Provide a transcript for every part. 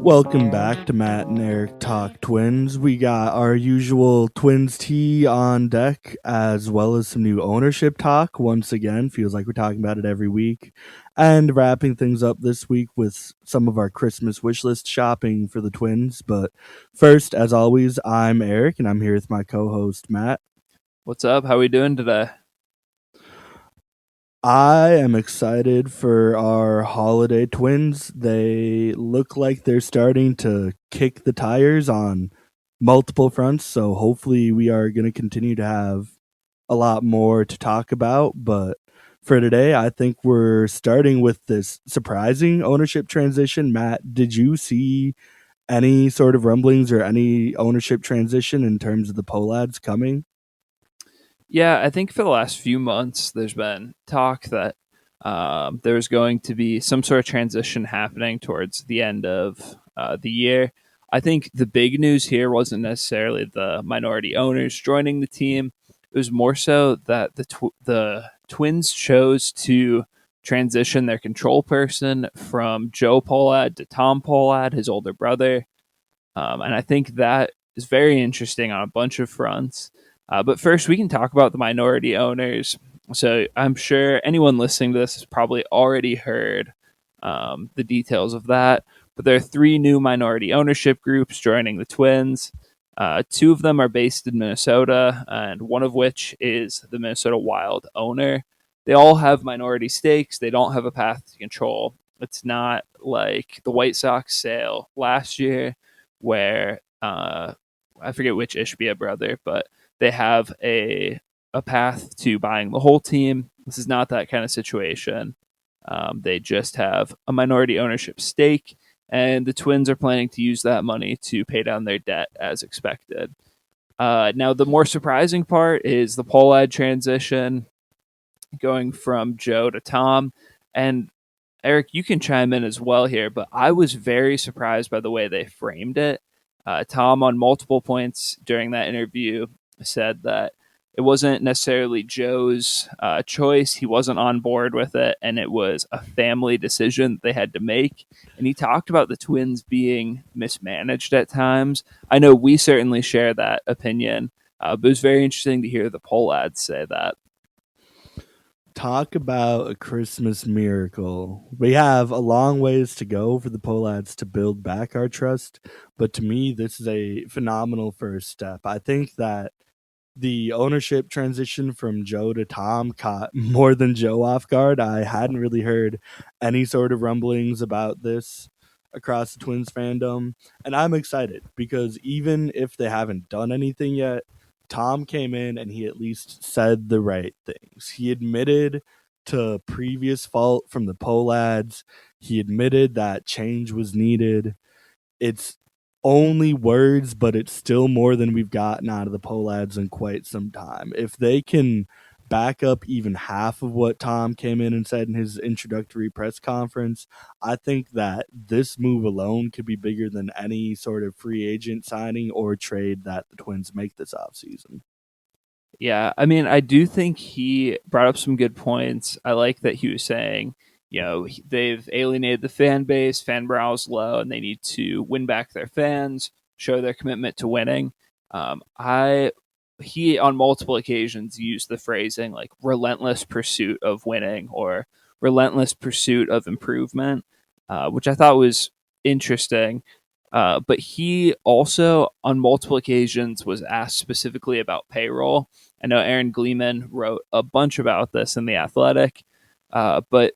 Welcome back to Matt and Eric Talk Twins. We got our usual Twins tea on deck, as well as some new ownership talk. Once again, feels like we're talking about it every week. And wrapping things up this week with some of our Christmas wish list shopping for the Twins. But first, as always, I'm Eric, and I'm here with my co host, Matt. What's up? How we doing today? I am excited for our holiday Twins. They look like they're starting to kick the tires on multiple fronts, so hopefully we are going to continue to have a lot more to talk about. But for today, I think we're starting with this surprising ownership transition. Matt, did you see any sort of rumblings or any ownership transition in terms of the Polads coming? Yeah, I think for the last few months, there's been talk that there's going to be some sort of transition happening towards the end of the year. I think the big news here wasn't necessarily the minority owners joining the team. It was more so that the Twins chose to transition their control person from Joe Pollad to Tom Pollad, his older brother. And I think that is very interesting on a bunch of fronts. But first, we can talk about the minority owners. So I'm sure anyone listening to this has probably already heard the details of that. But there are three new minority ownership groups joining the Twins. Two of them are based in Minnesota, and one of which is the Minnesota Wild owner. They all have minority stakes. They don't have a path to control. It's not like the White Sox sale last year, where I forget which Ishbia brother, but they have a path to buying the whole team. This is not that kind of situation. They just have a minority ownership stake, and the Twins are planning to use that money to pay down their debt as expected. Now, the more surprising part is the Pollad transition going from Joe to Tom. And Eric, you can chime in as well here, but I was very surprised by the way they framed it. Tom, on multiple points during that interview, said that it wasn't necessarily Joe's choice. He wasn't on board with it, and it was a family decision they had to make. And he talked about the Twins being mismanaged at times. I know we certainly share that opinion, but it was very interesting to hear the Pollads say that. Talk about a Christmas miracle. We have a long ways to go for the Polads to build back our trust, but to me, this is a phenomenal first step. I think that the ownership transition from Joe to Tom caught more than Joe off guard. I hadn't really heard any sort of rumblings about this across the Twins fandom, and I'm excited because even if they haven't done anything yet, Tom came in and he at least said the right things. He admitted to previous fault from the Polads. He admitted that change was needed. It's only words, but it's still more than we've gotten out of the Polads in quite some time. If they can back up even half of what Tom came in and said in his introductory press conference, I think that this move alone could be bigger than any sort of free agent signing or trade that the Twins make this offseason. Yeah, I mean, I do think he brought up some good points. I like that he was saying, they've alienated the fan base, fan morale's low, and they need to win back their fans, show their commitment to winning. I He on multiple occasions used the phrasing like relentless pursuit of winning or relentless pursuit of improvement, which I thought was interesting. But he also, on multiple occasions, was asked specifically about payroll. I know Aaron Gleeman wrote a bunch about this in The Athletic, but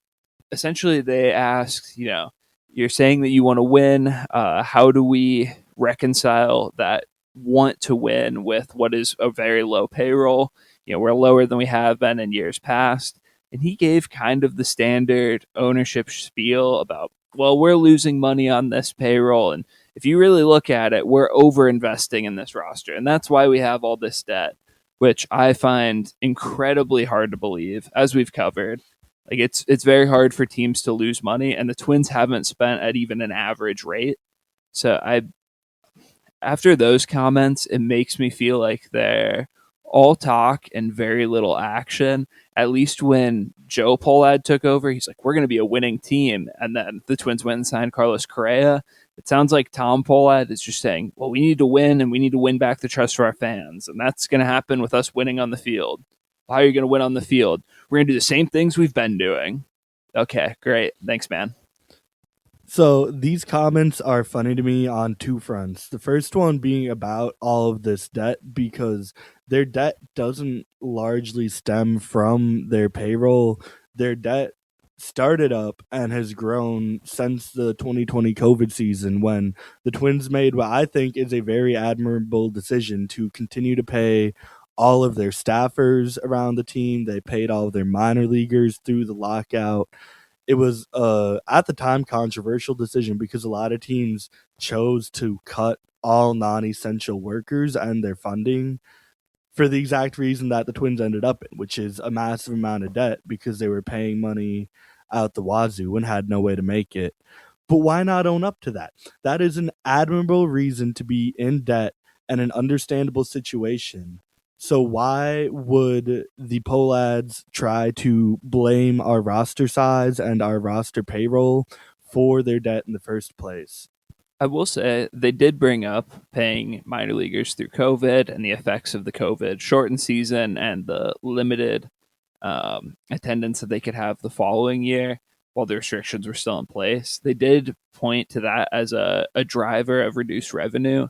essentially they asked, you're saying that you want to win. How do we reconcile that want to win with what is a very low payroll? We're lower than we have been in years past. And he gave kind of the standard ownership spiel about, well, we're losing money on this payroll. And if you really look at it, we're over investing in this roster. And that's why we have all this debt, which I find incredibly hard to believe, as we've covered. Like it's very hard for teams to lose money, and the Twins haven't spent at even an average rate. So I after those comments, it makes me feel like they're all talk and very little action. At least when Joe Pollad took over, he's like, we're going to be a winning team. And then the Twins went and signed Carlos Correa. It sounds like Tom Pohlad is just saying, well, we need to win and we need to win back the trust for our fans. And that's going to happen with us winning on the field. How are you going to win on the field? We're going to do the same things we've been doing. Okay, great. Thanks, man. So these comments are funny to me on two fronts. The first one being about all of this debt, because their debt doesn't largely stem from their payroll. Their debt started up and has grown since the 2020 COVID season, when the Twins made what I think is a very admirable decision to continue to pay all of their staffers around the team. They paid all of their minor leaguers through the lockout. It was at the time controversial decision because a lot of teams chose to cut all non-essential workers and their funding for the exact reason that the Twins ended up in, which is a massive amount of debt because they were paying money out the wazoo and had no way to make it. But why not own up to that? That is an admirable reason to be in debt and an understandable situation. So why would the Polads try to blame our roster size and our roster payroll for their debt in the first place? I will say they did bring up paying minor leaguers through COVID and the effects of the COVID shortened season and the limited attendance that they could have the following year while the restrictions were still in place. They did point to that as a driver of reduced revenue.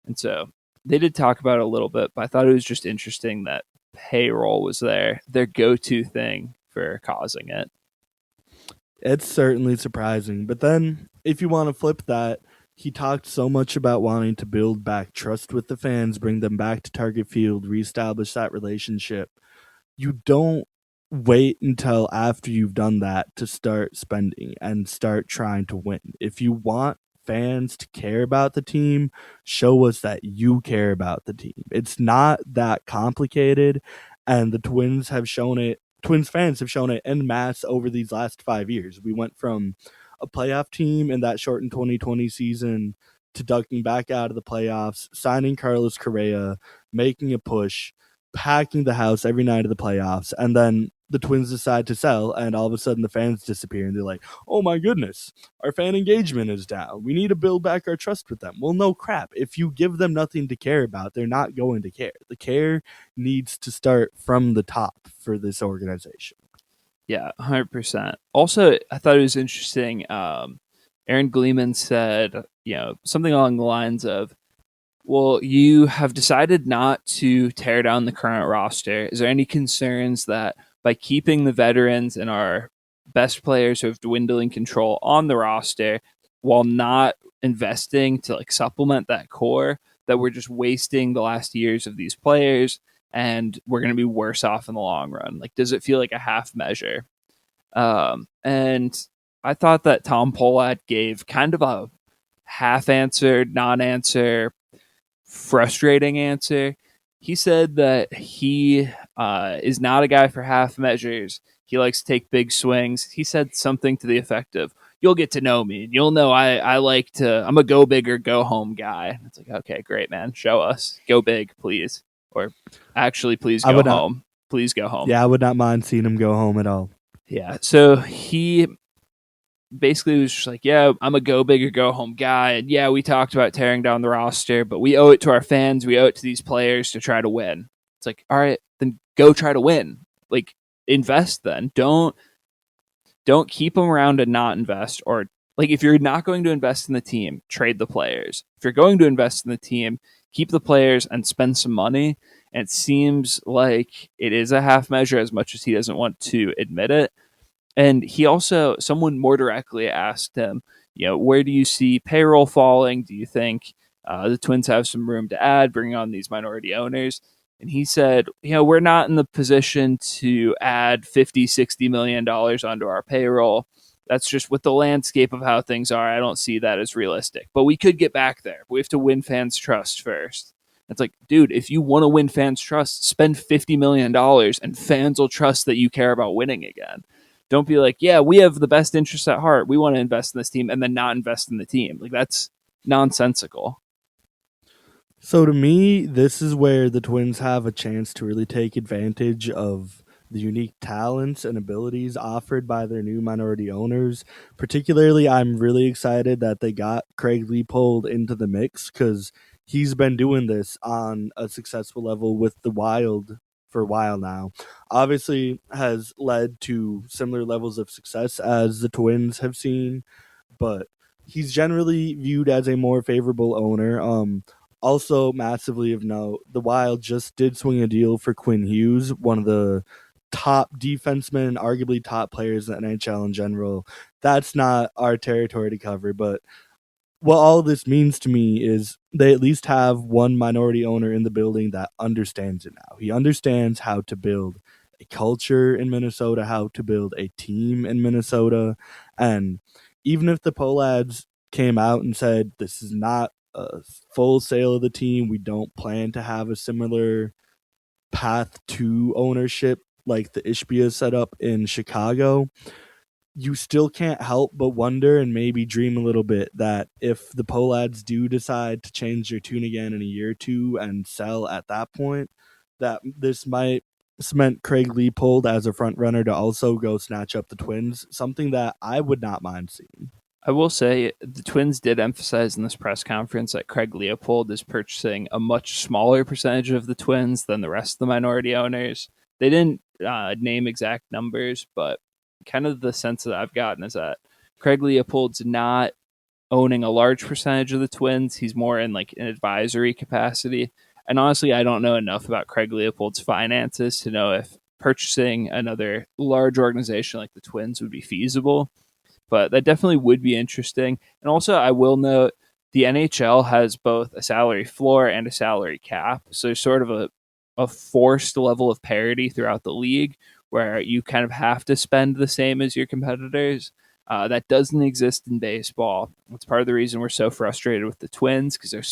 And so they did talk about it a little bit, but I thought it was just interesting that payroll was their go-to thing for causing it. It's certainly surprising. But then, if you want to flip that, he talked so much about wanting to build back trust with the fans, bring them back to Target Field, reestablish that relationship. You don't wait until after you've done that to start spending and start trying to win. If you want fans to care about the team, show us that you care about the team. It's not that complicated, and the Twins have shown it. Twins fans have shown it en masse over these last 5 years. We went from a playoff team in that shortened 2020 season to ducking back out of the playoffs, signing Carlos Correa, making a push, packing the house every night of the playoffs, and then the Twins decide to sell, and all of a sudden the fans disappear, and they're like, "Oh my goodness, our fan engagement is down. We need to build back our trust with them." Well, no crap. If you give them nothing to care about, they're not going to care. The care needs to start from the top for this organization. Yeah, 100%. Also, I thought it was interesting. Aaron Gleeman said, something along the lines of, well, you have decided not to tear down the current roster. Is there any concerns that by keeping the veterans and our best players who have dwindling control on the roster while not investing to like supplement that core, that we're just wasting the last years of these players and we're going to be worse off in the long run? Like, does it feel like a half measure? And I thought that Tom Pohlad gave kind of a half answer, non answer, frustrating answer. He said that he is not a guy for half measures. He likes to take big swings. He said something to the effect of, "You'll get to know me, and you'll know I like to. I'm a go big or go home guy." It's like, okay, great, man. Show us. Go big, please, or actually, please I go would not. home. Please go home. Yeah, I would not mind seeing him go home at all. Yeah. So he basically was just like, yeah, I'm a go big or go home guy. And yeah, we talked about tearing down the roster, but we owe it to our fans. We owe it to these players to try to win. It's like, all right, then go try to win. Like, invest then. Don't keep them around and not invest. Or like, if you're not going to invest in the team, trade the players. If you're going to invest in the team, keep the players and spend some money. And it seems like it is a half measure as much as he doesn't want to admit it. And he also, someone more directly asked him, where do you see payroll falling? Do you think the Twins have some room to add, bringing on these minority owners? And he said, we're not in the position to add 50, $60 million onto our payroll. That's just with the landscape of how things are. I don't see that as realistic. But we could get back there. We have to win fans' trust first. It's like, dude, if you want to win fans' trust, spend $50 million and fans will trust that you care about winning again. Don't be like, yeah, we have the best interests at heart. We want to invest in this team and then not invest in the team. Like, that's nonsensical. So to me, this is where the Twins have a chance to really take advantage of the unique talents and abilities offered by their new minority owners. Particularly, I'm really excited that they got Craig Leopold into the mix because he's been doing this on a successful level with the Wild for a while now. Obviously, has led to similar levels of success as the Twins have seen, but he's generally viewed as a more favorable owner. Also, massively of note, the Wild just did swing a deal for Quinn Hughes, one of the top defensemen, arguably top players in the NHL in general. That's not our territory to cover, but what all this means to me is they at least have one minority owner in the building that understands it now. He understands how to build a culture in Minnesota, how to build a team in Minnesota. And even if the Polads came out and said, this is not a full sale of the team, we don't plan to have a similar path to ownership like the Ishbia set up in Chicago, you still can't help but wonder and maybe dream a little bit that if the Polads do decide to change their tune again in a year or two and sell at that point, that this might cement Craig Leopold as a front runner to also go snatch up the Twins, something that I would not mind seeing. I will say the Twins did emphasize in this press conference that Craig Leopold is purchasing a much smaller percentage of the Twins than the rest of the minority owners. They didn't name exact numbers, but kind of the sense that I've gotten is that Craig Leopold's not owning a large percentage of the Twins. He's more in like an advisory capacity. And honestly, I don't know enough about Craig Leopold's finances to know if purchasing another large organization like the Twins would be feasible, but that definitely would be interesting. And also, I will note the NHL has both a salary floor and a salary cap. So there's sort of a forced level of parity throughout the league where you kind of have to spend the same as your competitors. That doesn't exist in baseball. It's part of the reason we're so frustrated with the Twins because they're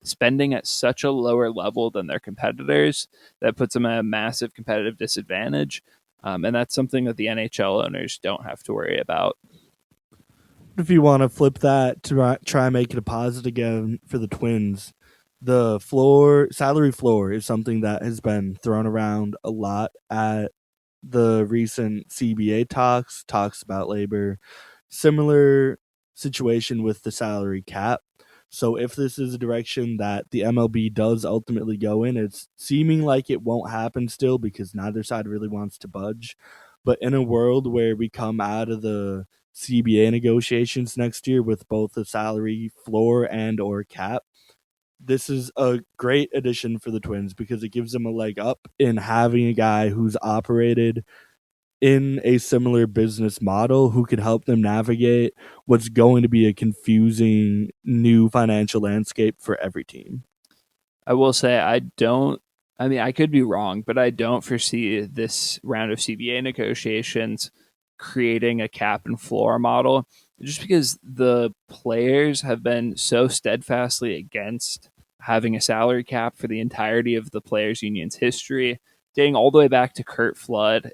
spending at such a lower level than their competitors that puts them at a massive competitive disadvantage. And that's something that the NHL owners don't have to worry about. If you want to flip that to try and make it a positive again for the Twins, the floor salary floor is something that has been thrown around a lot at the recent CBA talks about labor. Similar situation with the salary cap. So if this is a direction that the MLB does ultimately go in, it's seeming like it won't happen still because neither side really wants to budge. But in a world where we come out of the CBA negotiations next year with both the salary floor and or cap, this is a great addition for the Twins because it gives them a leg up in having a guy who's operated in a similar business model who could help them navigate what's going to be a confusing new financial landscape for every team. I will say I don't. I mean, I could be wrong, but I don't foresee this round of CBA negotiations creating a cap and floor model just because the players have been so steadfastly against having a salary cap for the entirety of the players union's history, dating all the way back to Kurt Flood.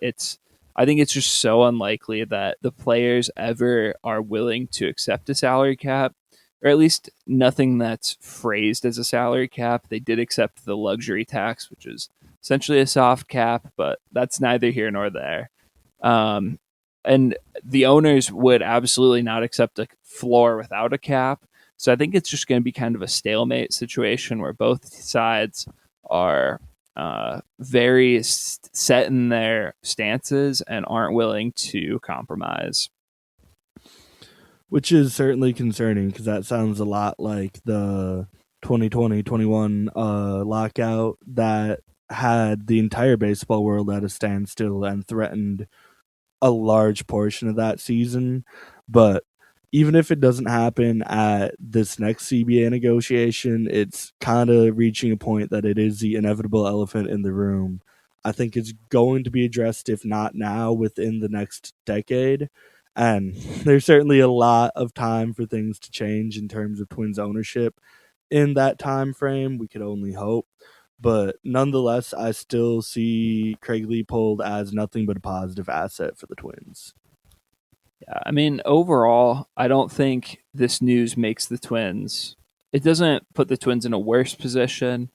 I think it's just so unlikely that the players ever are willing to accept a salary cap, or at least nothing that's phrased as a salary cap. They did accept the luxury tax, which is essentially a soft cap, but that's neither here nor there. Um, and the owners would absolutely not accept a floor without a cap. So I think it's just going to be kind of a stalemate situation where both sides are very set in their stances and aren't willing to compromise. Which is certainly concerning because that sounds a lot like the 2020-21 lockout that had the entire baseball world at a standstill and threatened a large portion of that season. But even if it doesn't happen at this next CBA negotiation, it's kind of reaching a point that it is the inevitable elephant in the room. I think it's going to be addressed, if not now, within the next decade. And there's certainly a lot of time for things to change in terms of Twins ownership in that time frame. We could only hope. But nonetheless, I still see Craig Leopold as nothing but a positive asset for the Twins. Yeah, I mean, overall, I don't think this news makes the Twins. It doesn't put the Twins in a worse position.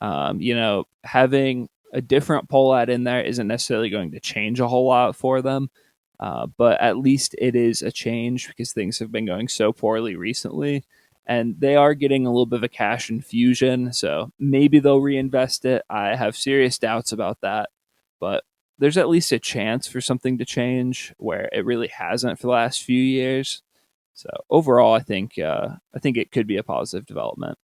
Having a different poll ad in there isn't necessarily going to change a whole lot for them. But at least it is a change because things have been going so poorly recently. And they are getting a little bit of a cash infusion. So maybe they'll reinvest it. I have serious doubts about that. But there's at least a chance for something to change where it really hasn't for the last few years. So overall, I think it could be a positive development.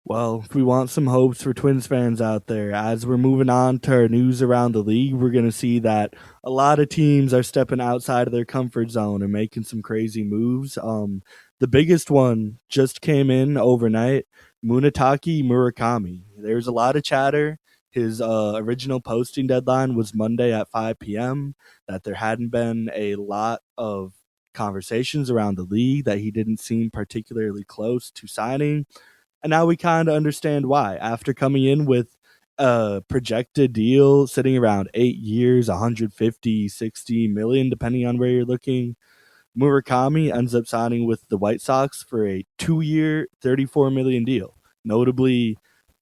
Well, if we want some hopes for Twins fans out there, as we're moving on to our news around the league, we're going to see that a lot of teams are stepping outside of their comfort zone and making some crazy moves. The biggest one just came in overnight, Munetaki Murakami. There's a lot of chatter. His original posting deadline was Monday at 5 p.m., that there hadn't been a lot of conversations around the league, that he didn't seem particularly close to signing, and now we kind of understand why. After coming in with a projected deal sitting around 8 years, 150, 60 million, depending on where you're looking, Murakami ends up signing with the White Sox for a 2 year, 34 million deal. Notably,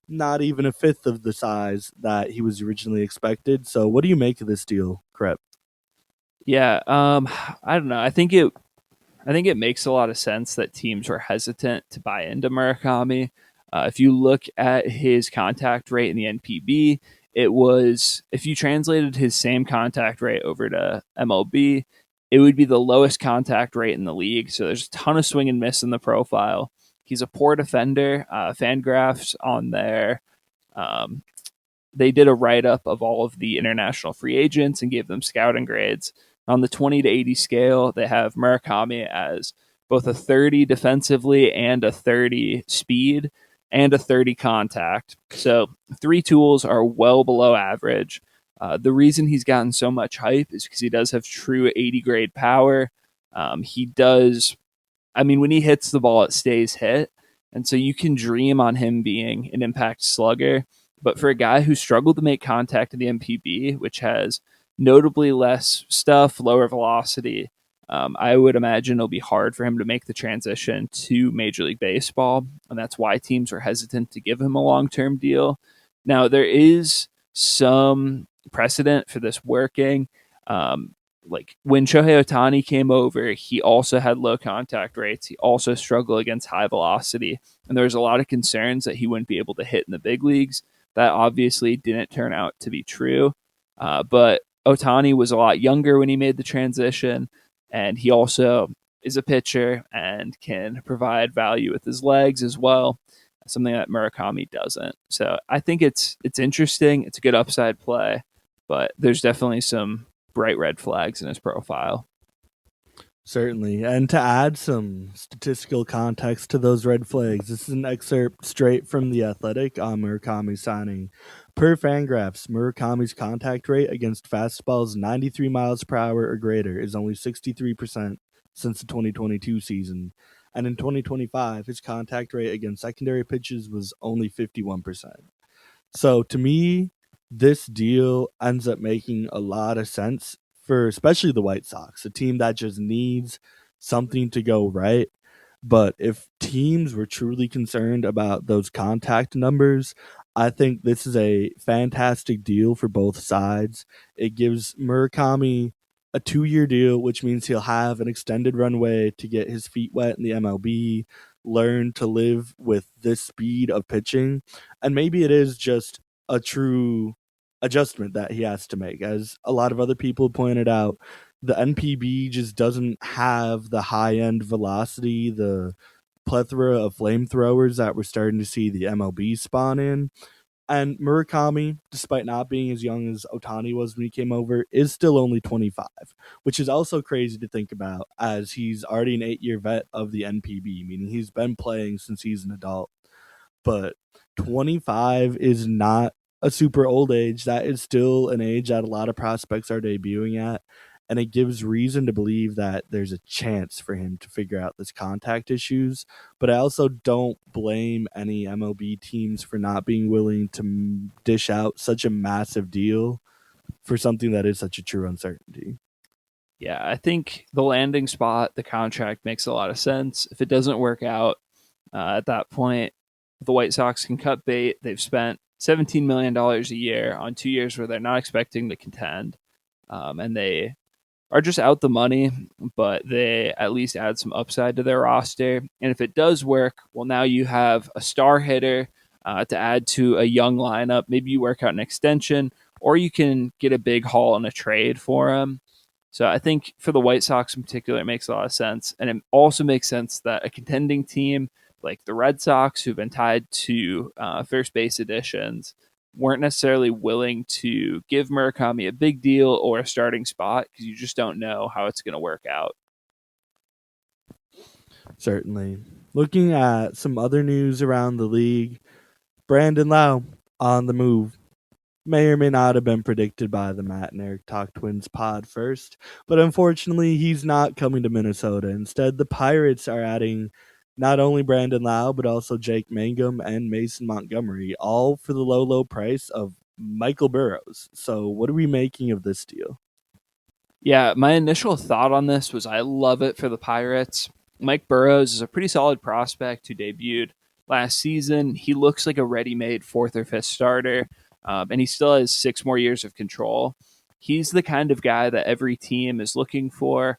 not even a fifth of the size that he was originally expected. So, what do you make of this deal, Krep? Yeah, I don't know. I think it makes a lot of sense that teams were hesitant to buy into Murakami. If you look at his contact rate in the NPB, it was, if you translated his same contact rate over to MLB, it would be the lowest contact rate in the league. So there's a ton of swing and miss in the profile. He's a poor defender. Fangraphs on there, um, they did a write up of all of the international free agents and gave them scouting grades. On the 20 to 80 scale, they have Murakami as both a 30 defensively and a 30 speed and a 30 contact. So, three tools are well below average. The reason he's gotten so much hype is because he does have true 80 grade power. He does, I mean, when he hits the ball, it stays hit. And so you can dream on him being an impact slugger. But for a guy who struggled to make contact in the MPB, which has notably less stuff, lower velocity, I would imagine it'll be hard for him to make the transition to Major League Baseball. And that's why teams are hesitant to give him a long term deal. Now, there is some precedent for this working. Um, like when Shohei Ohtani came over, he also had low contact rates. He also struggled against high velocity. And there was a lot of concerns that he wouldn't be able to hit in the big leagues. That obviously didn't turn out to be true. But Ohtani was a lot younger when he made the transition. And he also is a pitcher and can provide value with his legs as well, something that Murakami doesn't. So I think it's interesting. It's a good upside play, but there's definitely some bright red flags in his profile. Certainly. And to add some statistical context to those red flags, this is an excerpt straight from The Athletic on Murakami's signing. Per Fangraphs, Murakami's contact rate against fastballs 93 miles per hour or greater is only 63% since the 2022 season. And in 2025, his contact rate against secondary pitches was only 51%. So to me, this deal ends up making a lot of sense for especially the White Sox, a team that just needs something to go right. But if teams were truly concerned about those contact numbers, I think this is a fantastic deal for both sides. It gives Murakami a 2 year deal, which means he'll have an extended runway to get his feet wet in the MLB, learn to live with this speed of pitching. And maybe it is just a true adjustment that he has to make. As a lot of other people pointed out, the NPB just doesn't have the high end velocity, the plethora of flamethrowers that we're starting to see the MLB spawn in. And Murakami, despite not being as young as Ohtani was when he came over, is still only 25, which is also crazy to think about as he's already an 8 year vet of the NPB, meaning he's been playing since he's an adult. But 25 is not a super old age. That is still an age that a lot of prospects are debuting at. And it gives reason to believe that there's a chance for him to figure out this contact issues. But I also don't blame any MLB teams for not being willing to dish out such a massive deal for something that is such a true uncertainty. Yeah, I think the landing spot, the contract makes a lot of sense. If it doesn't work out at that point, the White Sox can cut bait. They've spent $17 million a year on 2 years where they're not expecting to contend, and they are just out the money, but they at least add some upside to their roster. And if it does work, well, now you have a star hitter to add to a young lineup. Maybe you work out an extension, or you can get a big haul in a trade for him. So I think for the White Sox in particular, it makes a lot of sense. And it also makes sense that a contending team like the Red Sox, who've been tied to first base additions, weren't necessarily willing to give Murakami a big deal or a starting spot because you just don't know how it's going to work out. Certainly. Looking at some other news around the league, Brandon Lau on the move. May or may not have been predicted by the Matt and Eric Talk Twins pod first, but unfortunately, he's not coming to Minnesota. Instead, the Pirates are adding not only Brandon Lau, but also Jake Mangum and Mason Montgomery, all for the low, low price of Michael Burrows. So, what are we making of this deal? Yeah, my initial thought on this was I love it for the Pirates. Mike Burrows is a pretty solid prospect who debuted last season. He looks like a ready made fourth or fifth starter, and he still has 6 more years of control. He's the kind of guy that every team is looking for.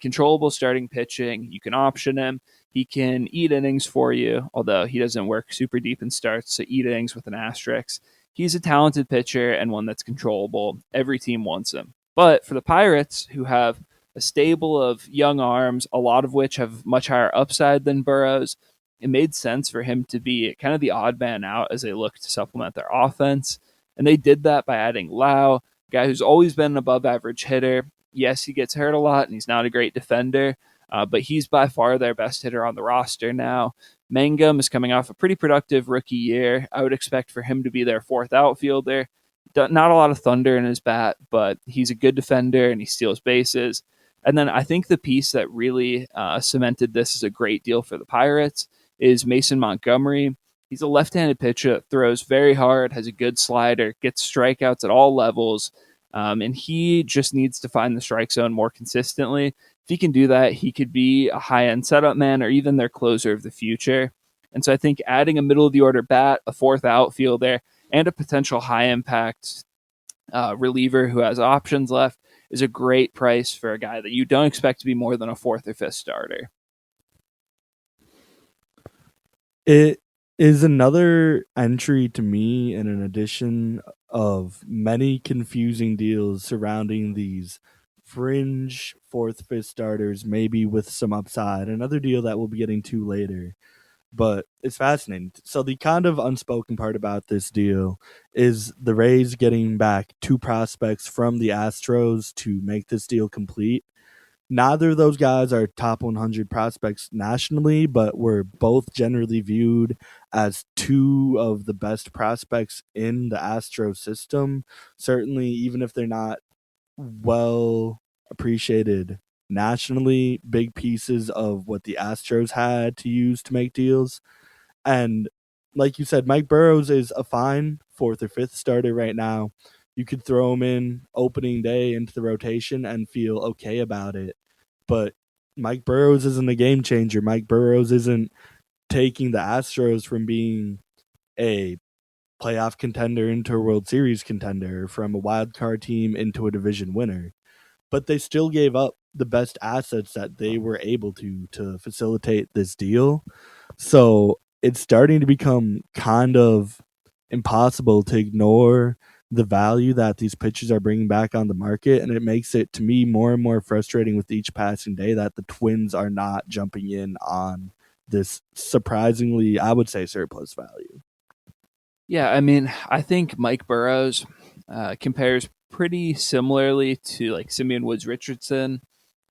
Controllable starting pitching. You can option him. He can eat innings for you, although he doesn't work super deep in starts, so eat innings with an asterisk. He's a talented pitcher and one that's controllable. Every team wants him. But for the Pirates, who have a stable of young arms, a lot of which have much higher upside than Burrows, it made sense for him to be kind of the odd man out as they look to supplement their offense. And they did that by adding Lau, a guy who's always been an above average hitter. Yes, he gets hurt a lot and he's not a great defender, but he's by far their best hitter on the roster now. Mangum is coming off a pretty productive rookie year. I would expect for him to be their fourth outfielder. Not a lot of thunder in his bat, but he's a good defender and he steals bases. And then I think the piece that really cemented this as a great deal for the Pirates is Mason Montgomery. He's a left-handed pitcher that throws very hard, has a good slider, gets strikeouts at all levels, and he just needs to find the strike zone more consistently. If he can do that, he could be a high-end setup man or even their closer of the future. And so I think adding a middle-of-the-order bat, a fourth outfielder, and a potential high-impact reliever who has options left is a great price for a guy that you don't expect to be more than a fourth or fifth starter. It is another entry to me in an addition of many confusing deals surrounding these fringe fourth, fifth starters, maybe with some upside. Another deal that we'll be getting to later. But it's fascinating. So the kind of unspoken part about this deal is the Rays getting back two prospects from the Astros to make this deal complete. Neither of those guys are top 100 prospects nationally, but were both generally viewed as two of the best prospects in the Astro system. Certainly, even if they're not well appreciated nationally, big pieces of what the Astros had to use to make deals. And like you said, Mike Burrows is a fine fourth or fifth starter right now. You could throw him in opening day into the rotation and feel okay about it. But Mike Burrows isn't a game changer. Mike Burrows isn't taking the Astros from being a playoff contender into a World Series contender, from a wild card team into a division winner. But they still gave up the best assets that they were able to facilitate this deal. So it's starting to become kind of impossible to ignore the value that these pitchers are bringing back on the market. And it makes it, to me, more and more frustrating with each passing day that the Twins are not jumping in on this surprisingly, I would say, surplus value. Yeah, I mean, I think Mike Burrows compares pretty similarly to like Simeon Woods Richardson.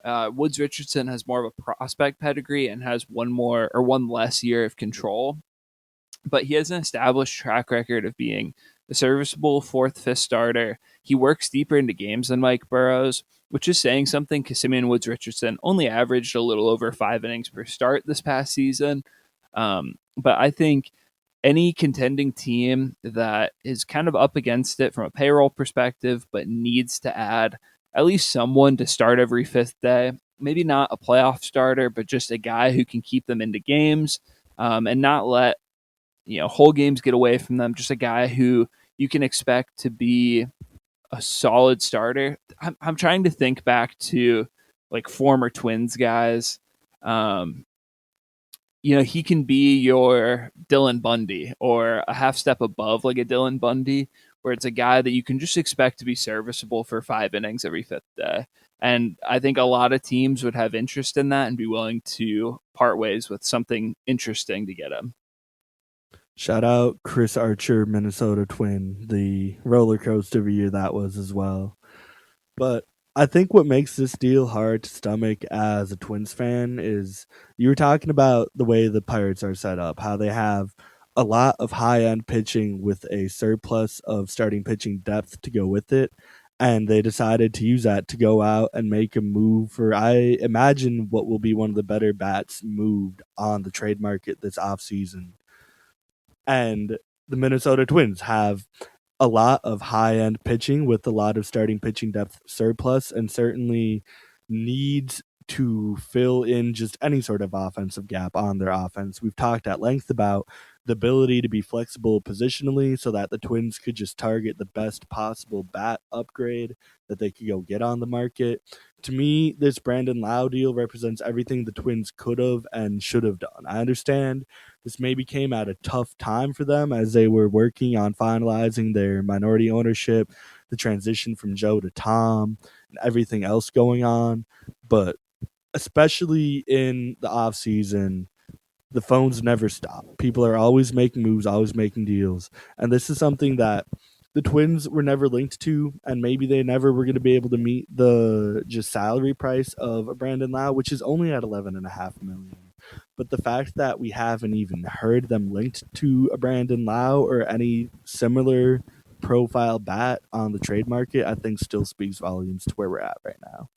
Woods Richardson has more of a prospect pedigree and has one less year of control, but he has an established track record of being a serviceable fourth, fifth starter. He works deeper into games than Mike Burrows, which is saying something because Simeon Woods Richardson only averaged a little over 5 innings per start this past season. But I think any contending team that is kind of up against it from a payroll perspective, but needs to add at least someone to start every fifth day, maybe not a playoff starter, but just a guy who can keep them into games and not let whole games get away from them. Just a guy who you can expect to be a solid starter. I'm trying to think back to like former Twins guys. Um, he can be your Dylan Bundy or a half step above like a Dylan Bundy, where it's a guy that you can just expect to be serviceable for 5 innings every fifth day. And I think a lot of teams would have interest in that and be willing to part ways with something interesting to get him. Shout out Chris Archer, Minnesota Twin, the roller coaster of a year that was as well. But I think what makes this deal hard to stomach as a Twins fan is you were talking about the way the Pirates are set up, how they have a lot of high end pitching with a surplus of starting pitching depth to go with it. And they decided to use that to go out and make a move for, I imagine, what will be one of the better bats moved on the trade market this offseason. And the Minnesota Twins have a lot of high end pitching with a lot of starting pitching depth surplus and certainly needs to fill in just any sort of offensive gap on their offense. We've talked at length about the ability to be flexible positionally so that the Twins could just target the best possible bat upgrade that they could go get on the market. To me, this Brandon Lau deal represents everything the Twins could have and should have done. I understand this maybe came at a tough time for them as they were working on finalizing their minority ownership, the transition from Joe to Tom, and everything else going on. But especially in the off season, the phones never stop. People are always making moves, always making deals. And this is something that the Twins were never linked to, and maybe they never were going to be able to meet the just salary price of a Brandon Lau, which is only at 11.5 million. But the fact that we haven't even heard them linked to a Brandon Lau or any similar profile bat on the trade market, I think still speaks volumes to where we're at right now.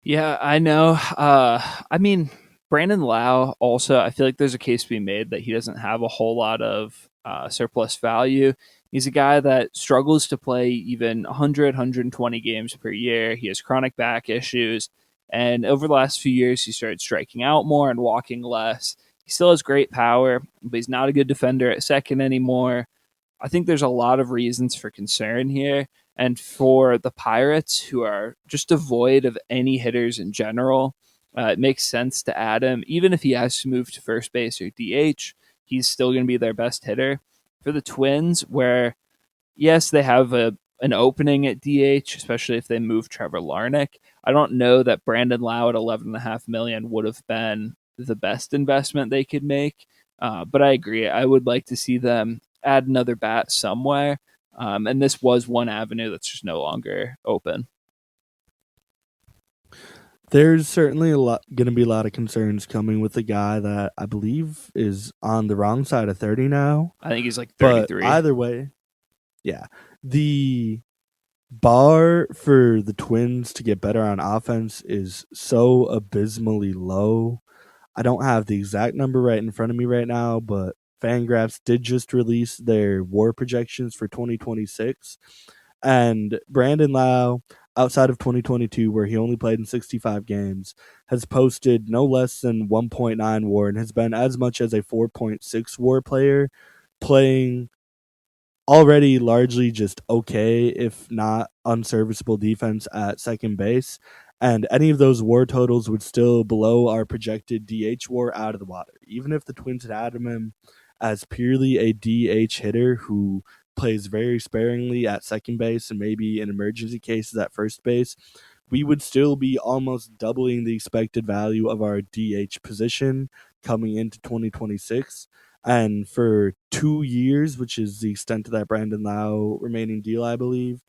Yeah, I know. I mean, Brandon Lau also, I feel like there's a case to be made that he doesn't have a whole lot of surplus value. He's a guy that struggles to play even 100, 120 games per year. He has chronic back issues. And over the last few years, he started striking out more and walking less. He still has great power, but he's not a good defender at second anymore. I think there's a lot of reasons for concern here. And for the Pirates, who are just devoid of any hitters in general, it makes sense to add him. Even if he has to move to first base or DH, he's still going to be their best hitter. For the Twins, where, yes, they have an opening at DH, especially if they move Trevor Larnach, I don't know that Brandon Lau at 11.5 million would have been the best investment they could make. But I agree. I would like to see them add another bat somewhere. And this was one avenue that's just no longer open. There's certainly going to be a lot of concerns coming with a guy that I believe is on the wrong side of 30 now. I think he's like But 33. either way, yeah, the bar for the Twins to get better on offense is so abysmally low. I don't have the exact number right in front of me right now, but Fangraphs did just release their WAR projections for 2026. And Brandon Lau, outside of 2022, where he only played in 65 games, has posted no less than 1.9 WAR and has been as much as a 4.6 WAR player, playing already largely just okay, if not unserviceable defense at second base. And any of those WAR totals would still below our projected DH WAR out of the water. Even if the Twins had added him as purely a DH hitter who plays very sparingly at second base and maybe in emergency cases at first base, we would still be almost doubling the expected value of our DH position coming into 2026. And for 2 years, which is the extent of that Brandon Lau remaining deal, I believe,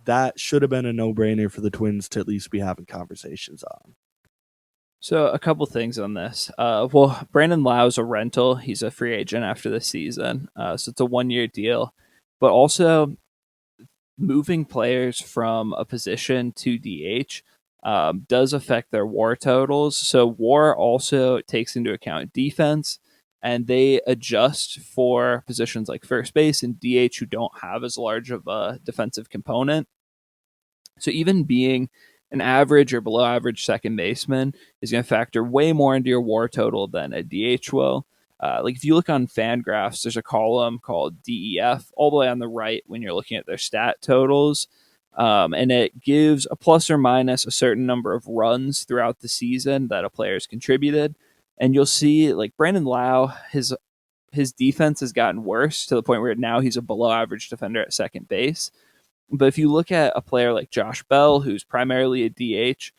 that should have been a no-brainer for the Twins to at least be having conversations on. So a couple things on this. Well, Brandon Lau's a rental. He's a free agent after the season. So it's a 1-year deal. But also moving players from a position to DH does affect their WAR totals. So WAR also takes into account defense, and they adjust for positions like first base and DH who don't have as large of a defensive component. So even being an average or below average second baseman is going to factor way more into your WAR total than a DH will. Like if you look on Fangraphs, there's a column called DEF all the way on the right when you're looking at their stat totals. And it gives a plus or minus a certain number of runs throughout the season that a player's contributed. And you'll see like Brandon Lau, his defense has gotten worse to the point where now he's a below average defender at second base. But if you look at a player like Josh Bell, who's primarily a DH,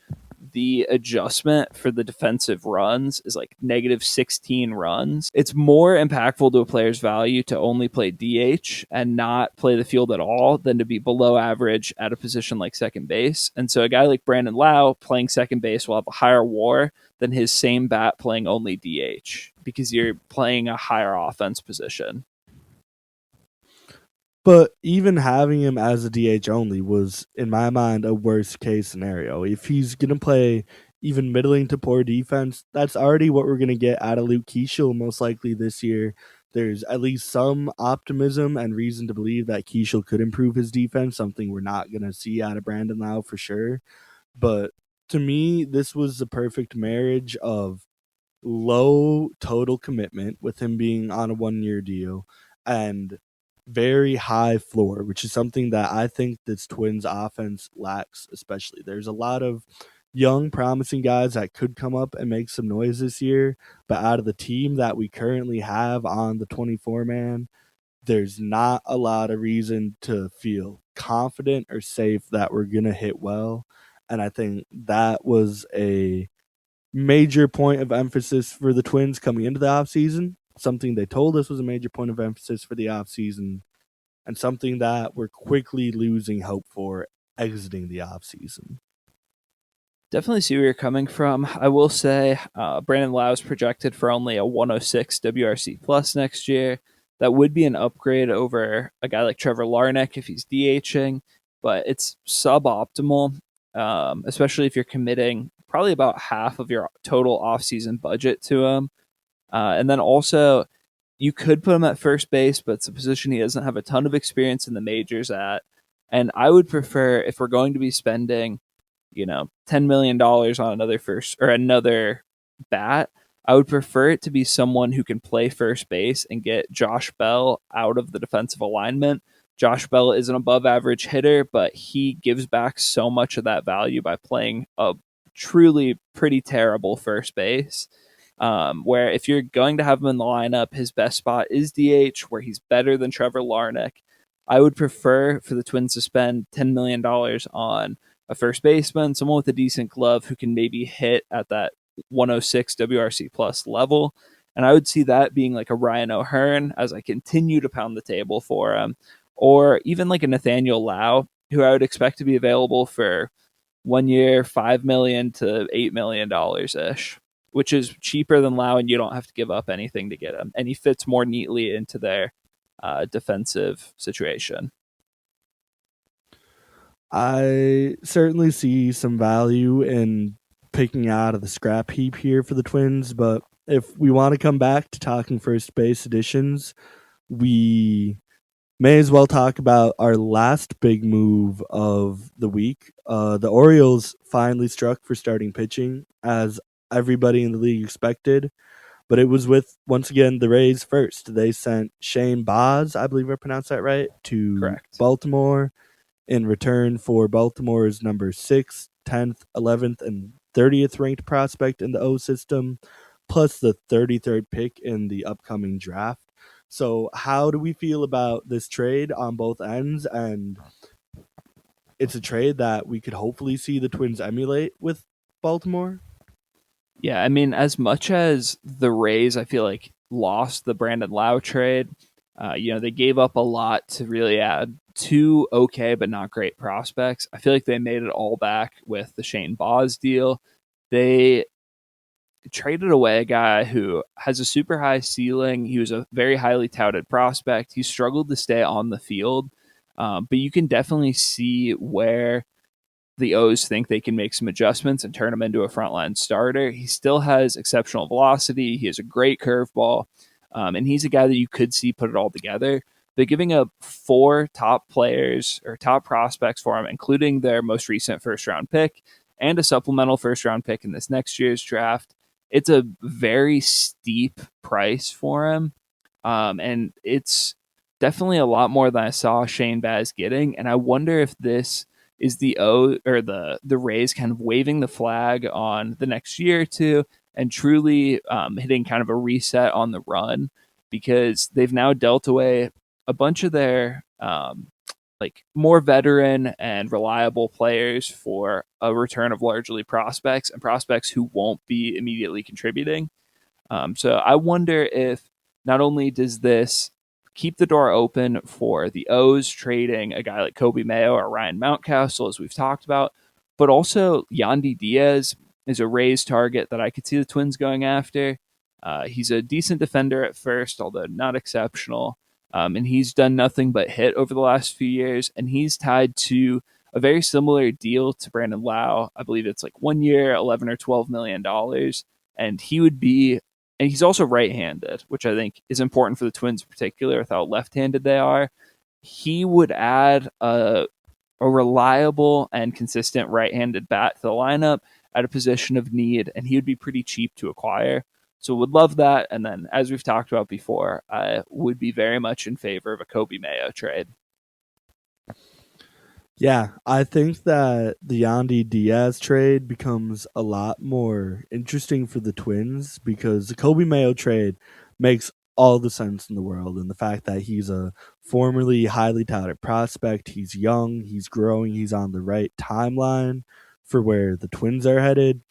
the adjustment for the defensive runs is like negative 16 runs. It's more impactful to a player's value to only play DH and not play the field at all than to be below average at a position like second base. And so a guy like Brandon Lau playing second base will have a higher WAR than his same bat playing only DH because you're playing a higher offense position. But even having him as a DH only was, in my mind, a worst case scenario. If he's going to play even middling to poor defense, that's already what we're going to get out of Luke Keeschel most likely this year. There's at least some optimism and reason to believe that Keeschel could improve his defense, something we're not going to see out of Brandon Lau for sure. But to me, this was the perfect marriage of low total commitment with him being on a 1-year deal and very high floor, which is something that I think this Twins offense lacks, especially. There's a lot of young, promising guys that could come up and make some noise this year, but out of the team that we currently have on the 24 man, there's not a lot of reason to feel confident or safe that we're going to hit well. And I think that was a major point of emphasis for the Twins coming into the offseason, something they told us was a major point of emphasis for the offseason, and something that we're quickly losing hope for exiting the offseason. Definitely see where you're coming from. I will say Brandon Lau's projected for only a 106 WRC plus next year. That would be an upgrade over a guy like Trevor Larnach if he's DHing, but it's suboptimal, especially if you're committing probably about half of your total offseason budget to him. And then also, you could put him at first base, but it's a position he doesn't have a ton of experience in the majors at. And I would prefer, if we're going to be spending $10 million on another first or another bat, I would prefer it to be someone who can play first base and get Josh Bell out of the defensive alignment. Josh Bell is an above average hitter, but he gives back so much of that value by playing a truly pretty terrible first base. Where if you're going to have him in the lineup, his best spot is DH, where he's better than Trevor Larnach. I would prefer for the Twins to spend $10 million on a first baseman, someone with a decent glove who can maybe hit at that 106 WRC plus level. And I would see that being like a Ryan O'Hearn as I continue to pound the table for him, or even like a Nathaniel Lau, who I would expect to be available for 1 year, $5 million to $8 million ish, which is cheaper than Lau, and you don't have to give up anything to get him. And he fits more neatly into their defensive situation. I certainly see some value in picking out of the scrap heap here for the Twins, but if we want to come back to talking first base additions, we may as well talk about our last big move of the week. The Orioles finally struck for starting pitching, as everybody in the league expected, but it was with, once again, the Rays first. They sent Shane Baz, I believe I pronounced that right, to Correct. Baltimore in return for Baltimore's number 6th, 10th, 11th, and 30th ranked prospect in the O system, plus the 33rd pick in the upcoming draft. So how do we feel about this trade on both ends? And it's a trade that we could hopefully see the Twins emulate with Baltimore. Yeah, I mean, as much as the Rays, I feel like, lost the Brandon Lau trade, they gave up a lot to really add two okay but not great prospects. I feel like they made it all back with the Shane Baz deal. They traded away a guy who has a super high ceiling. He was a very highly touted prospect. He struggled to stay on the field, but you can definitely see where the O's think they can make some adjustments and turn him into a frontline starter. He still has exceptional velocity. He has a great curveball, and he's a guy that you could see put it all together. But giving up 4 top players or top prospects for him, including their most recent first round pick and a supplemental first round pick in this next year's draft, it's a very steep price for him. And it's definitely a lot more than I saw Shane Baz getting. And I wonder if this is the Rays kind of waving the flag on the next year or two and truly hitting kind of a reset on the run, because they've now dealt away a bunch of their like more veteran and reliable players for a return of largely prospects and prospects who won't be immediately contributing. So I wonder if not only does this keep the door open for the O's trading a guy like Kobe Mayo or Ryan Mountcastle, as we've talked about, but also Yandy Diaz is a Rays target that I could see the Twins going after. He's a decent defender at first, although not exceptional. And he's done nothing but hit over the last few years, and he's tied to a very similar deal to Brandon Lau. I believe it's like 1 year, 11 or $12 million, and he would be and he's also right-handed, which I think is important for the Twins in particular with how left-handed they are. He would add a reliable and consistent right-handed bat to the lineup at a position of need, and he would be pretty cheap to acquire. So would love that. And then, as we've talked about before, I would be very much in favor of a Kobe Mayo trade. Yeah, I think that the Yandy Diaz trade becomes a lot more interesting for the Twins because the Kobe Mayo trade makes all the sense in the world. And the fact that he's a formerly highly touted prospect, he's young, he's growing, he's on the right timeline for where the Twins are headed.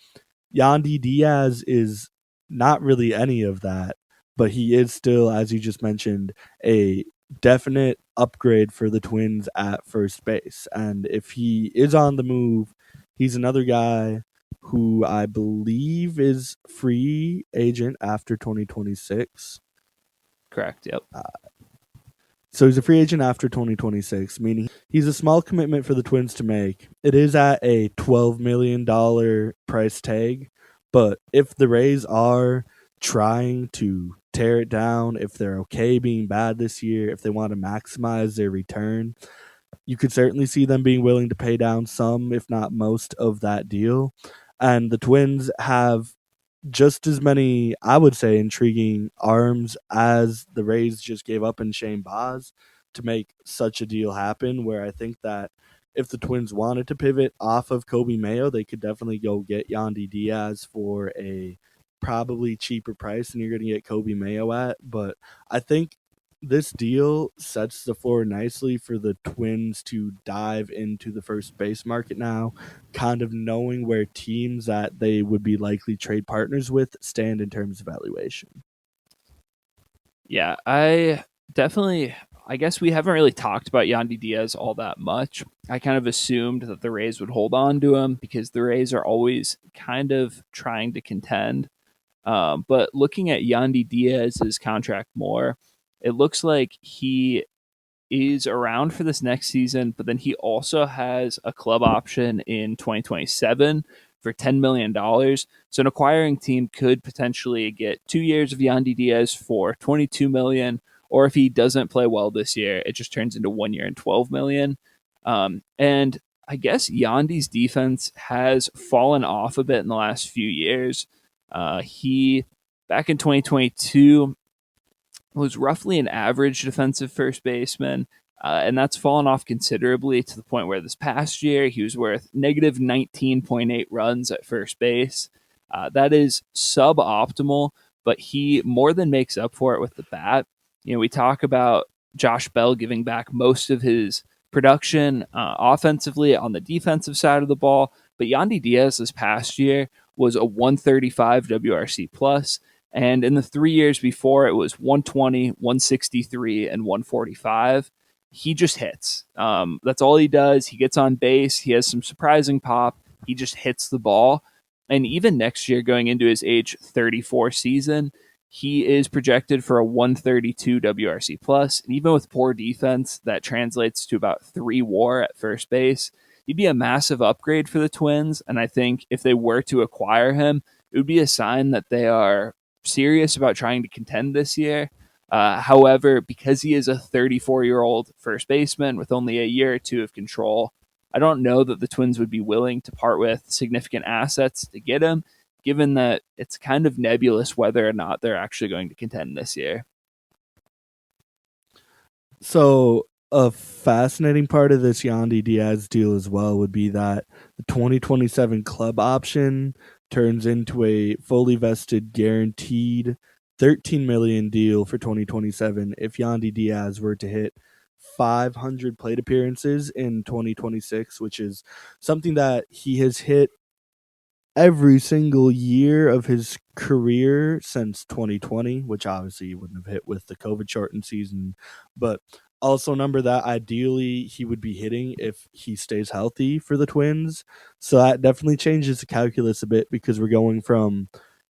Yandy Diaz is not really any of that, but he is still, as you just mentioned, a definite upgrade for the Twins at first base. And if he is on the move, he's another guy who I believe is free agent after 2026. Correct. Yep. So he's a free agent after 2026, meaning he's a small commitment for the Twins to make. It is at a $12 million price tag, but if the Rays are trying to tear it down, if they're okay being bad this year, if they want to maximize their return, you could certainly see them being willing to pay down some, if not most, of that deal. And the Twins have just as many, I would say, intriguing arms as the Rays just gave up in Shane Baz to make such a deal happen. Where I think that if the Twins wanted to pivot off of Kobe Mayo, they could definitely go get Yandy Diaz for a probably cheaper price than you're going to get Kobe Mayo at. But I think this deal sets the floor nicely for the Twins to dive into the first base market now, kind of knowing where teams that they would be likely trade partners with stand in terms of valuation. Yeah, I guess we haven't really talked about Yandy Diaz all that much. I kind of assumed that the Rays would hold on to him because the Rays are always kind of trying to contend. But looking at Yandy Diaz's contract more, it looks like he is around for this next season, but then he also has a club option in 2027 for $10 million. So an acquiring team could potentially get 2 years of Yandy Diaz for $22 million, or if he doesn't play well this year, it just turns into 1 year and $12 million. And I guess Yandy's defense has fallen off a bit in the last few years. He back in 2022 was roughly an average defensive first baseman, and that's fallen off considerably to the point where this past year he was worth negative 19.8 runs at first base. That is suboptimal, but he more than makes up for it with the bat. You know, we talk about Josh Bell giving back most of his production offensively on the defensive side of the ball, but Yandy Diaz this past year was a 135 WRC plus. And in the 3 years before, it was 120, 163, and 145. He just hits. That's all he does. He gets on base. He has some surprising pop. He just hits the ball. And even next year, going into his age 34 season, he is projected for a 132 WRC plus. And even with poor defense, that translates to about 3 WAR at first base. He'd be a massive upgrade for the Twins. And I think if they were to acquire him, it would be a sign that they are serious about trying to contend this year. However, because he is a 34-year-old first baseman with only a year or two of control, I don't know that the Twins would be willing to part with significant assets to get him, given that it's kind of nebulous whether or not they're actually going to contend this year. So a fascinating part of this Yandy Diaz deal as well would be that the 2027 club option turns into a fully vested guaranteed 13 million deal for 2027 if Yandy Diaz were to hit 500 plate appearances in 2026, which is something that he has hit every single year of his career since 2020, which obviously he wouldn't have hit with the COVID shortened season, but also a number that ideally he would be hitting if he stays healthy for the Twins. So that definitely changes the calculus a bit because we're going from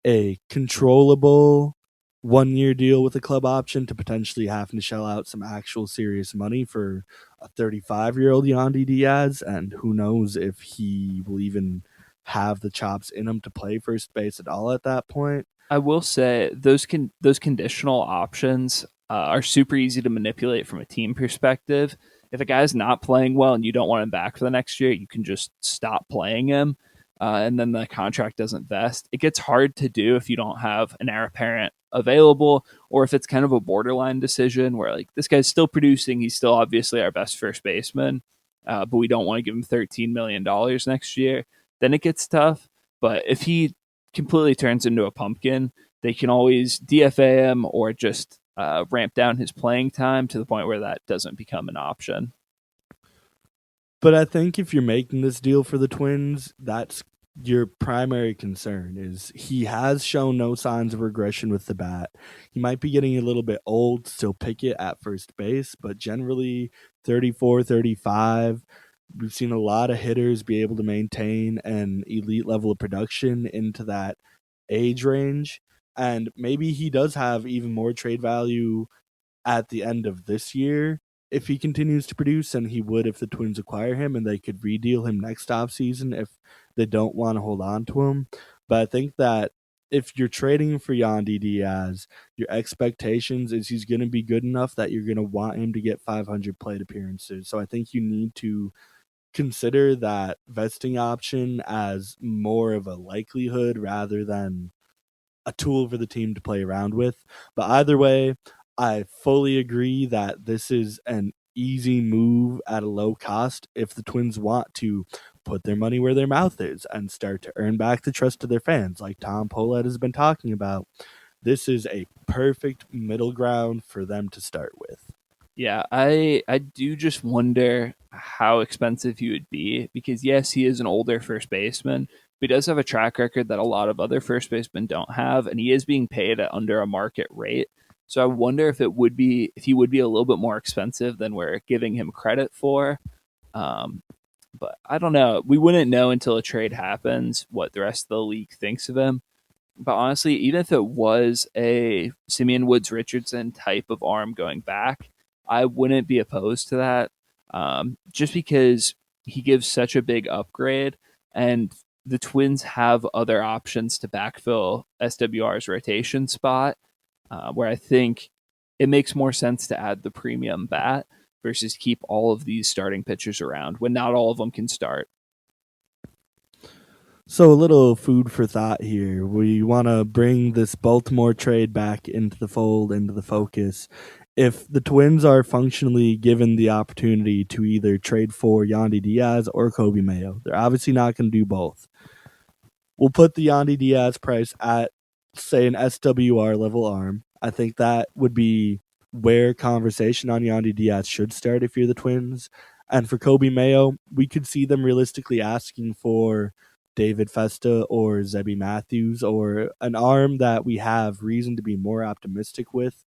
a controllable 1 year deal with a club option to potentially having to shell out some actual serious money for a 35-year-old Yandy Diaz. And who knows if he will even have the chops in him to play first base at all at that point. I will say those conditional options are super easy to manipulate from a team perspective. If a guy's not playing well and you don't want him back for the next year, you can just stop playing him, and then the contract doesn't vest. It gets hard to do if you don't have an heir apparent available, or if it's kind of a borderline decision where like this guy's still producing, he's still obviously our best first baseman, but we don't want to give him $13 million next year. Then it gets tough. But if he completely turns into a pumpkin, they can always DFA him or just ramp down his playing time to the point where that doesn't become an option. But I think if you're making this deal for the Twins, that's your primary concern is he has shown no signs of regression with the bat. He might be getting a little bit old, still pick it at first base, but generally 34, 35. We've seen a lot of hitters be able to maintain an elite level of production into that age range. And maybe he does have even more trade value at the end of this year if he continues to produce than he would if the Twins acquire him and they could redeal him next offseason if they don't want to hold on to him. But I think that if you're trading for Yandy Diaz, your expectations is he's going to be good enough that you're going to want him to get 500 plate appearances. So I think you need to consider that vesting option as more of a likelihood rather than a tool for the team to play around with. But either way, I fully agree that this is an easy move at a low cost if the Twins want to put their money where their mouth is and start to earn back the trust of their fans, like Tom Pohlad has been talking about. This is a perfect middle ground for them to start with. Yeah, I do just wonder how expensive he would be because yes, he is an older first baseman, but he does have a track record that a lot of other first basemen don't have, and he is being paid at under a market rate. So I wonder if he would be a little bit more expensive than we're giving him credit for. Um, but I don't know. We wouldn't know until a trade happens what the rest of the league thinks of him. But honestly, even if it was a Simeon Woods Richardson type of arm going back, I wouldn't be opposed to that. Just because he gives such a big upgrade, and the Twins have other options to backfill SWR's rotation spot, where I think it makes more sense to add the premium bat versus keep all of these starting pitchers around when not all of them can start. So a little food for thought here. We want to bring this Baltimore trade back into the fold, into the focus. If the Twins are functionally given the opportunity to either trade for Yandy Diaz or Kobe Mayo, they're obviously not going to do both. We'll put the Yandy Diaz price at, say, an SWR level arm. I think that would be where conversation on Yandy Diaz should start if you're the Twins. And for Kobe Mayo, we could see them realistically asking for David Festa or Zebby Matthews or an arm that we have reason to be more optimistic with.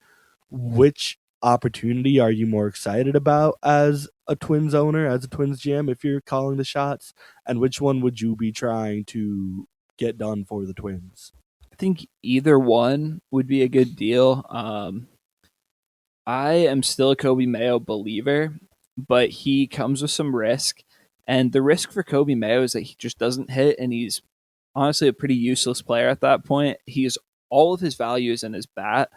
Which opportunity are you more excited about as a Twins owner, as a Twins GM, if you're calling the shots? And which one would you be trying to get done for the Twins? I think either one would be a good deal. I am still a Kobe Mayo believer, but he comes with some risk. And the risk for Kobe Mayo is that he just doesn't hit, and he's honestly a pretty useless player at that point. He's all of his values in his bat.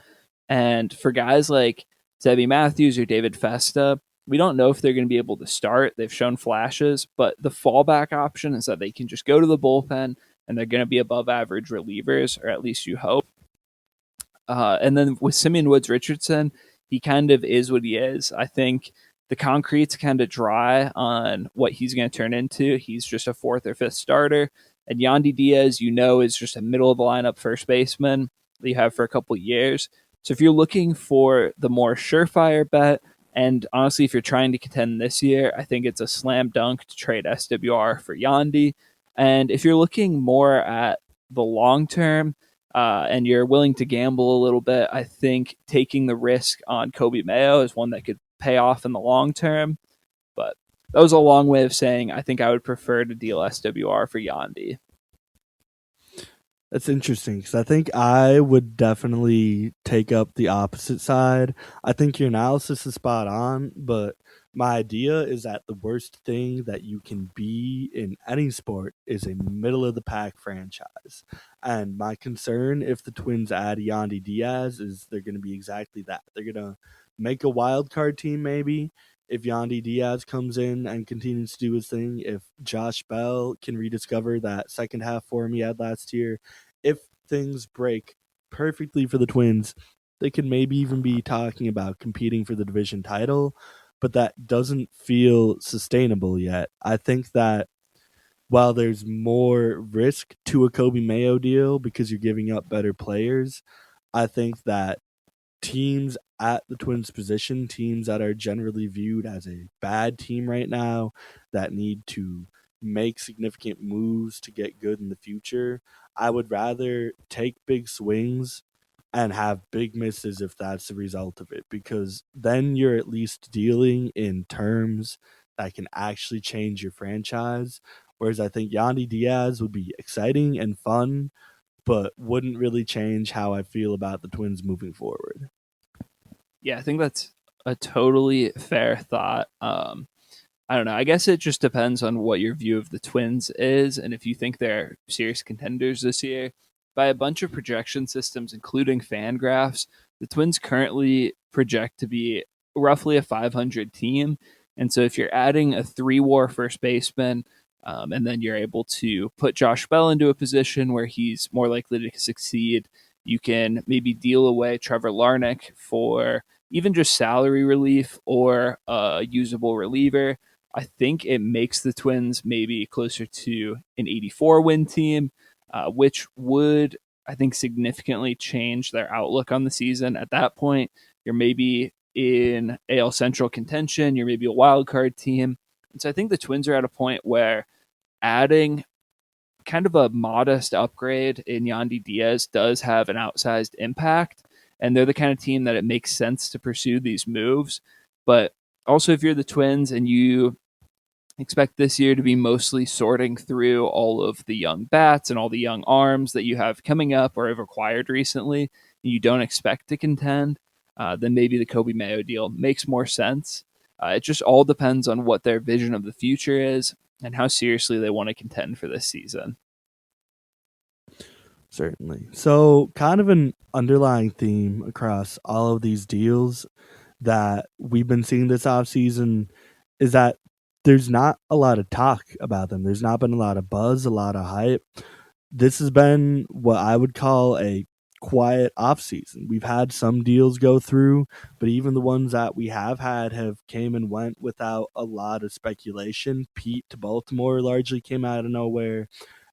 And for guys like Zebby Matthews or David Festa, we don't know if they're going to be able to start. They've shown flashes, but the fallback option is that they can just go to the bullpen and they're going to be above average relievers, or at least you hope. And then with Simeon Woods Richardson, he kind of is what he is. I think the concrete's kind of dry on what he's going to turn into. He's just a fourth or fifth starter. And Yandy Diaz, is just a middle of the lineup first baseman that you have for a couple of years. So if you're looking for the more surefire bet, and honestly, if you're trying to contend this year, I think it's a slam dunk to trade SWR for Yandy. And if you're looking more at the long term, and you're willing to gamble a little bit, I think taking the risk on Kobe Mayo is one that could pay off in the long term. But that was a long way of saying I think I would prefer to deal SWR for Yandy. That's interesting because I think I would definitely take up the opposite side. I think your analysis is spot on, but my idea is that the worst thing that you can be in any sport is a middle of the pack franchise. And my concern if the Twins add Yandy Diaz is they're going to be exactly that. They're going to make a wild card team maybe if Yandy Diaz comes in and continues to do his thing, if Josh Bell can rediscover that second half form he had last year, if things break perfectly for the Twins, they could maybe even be talking about competing for the division title, but that doesn't feel sustainable yet. I think that while there's more risk to a Kobe Mayo deal because you're giving up better players, I think that teams at the Twins position, teams that are generally viewed as a bad team right now, that need to make significant moves to get good in the future, I would rather take big swings and have big misses if that's the result of it, because then you're at least dealing in terms that can actually change your franchise. Whereas I think Yandy Diaz would be exciting and fun, but wouldn't really change how I feel about the Twins moving forward. Yeah, I think that's a totally fair thought. I don't know. I guess it just depends on what your view of the Twins is, and if you think they're serious contenders this year. By a bunch of projection systems, including Fangraphs, the Twins currently project to be roughly a 500 team. And so if you're adding a 3 WAR first baseman, and then you're able to put Josh Bell into a position where he's more likely to succeed, you can maybe deal away Trevor Larnach for even just salary relief or a usable reliever. I think it makes the Twins maybe closer to an 84 win team, which would, I think, significantly change their outlook on the season. At that point, you're maybe in AL Central contention, you're maybe a wild card team. And so I think the Twins are at a point where adding kind of a modest upgrade in Yandy Diaz does have an outsized impact. And they're the kind of team that it makes sense to pursue these moves. But also, if you're the Twins and you expect this year to be mostly sorting through all of the young bats and all the young arms that you have coming up or have acquired recently, and you don't expect to contend, then maybe the Kobe Mayo deal makes more sense. It just all depends on what their vision of the future is and how seriously they want to contend for this season. Certainly. So, kind of an underlying theme across all of these deals that we've been seeing this offseason is that there's not a lot of talk about them. There's not been a lot of buzz, a lot of hype. This has been what I would call a quiet offseason. We've had some deals go through, but even the ones that we have had have came and went without a lot of speculation. Pete to Baltimore largely came out of nowhere.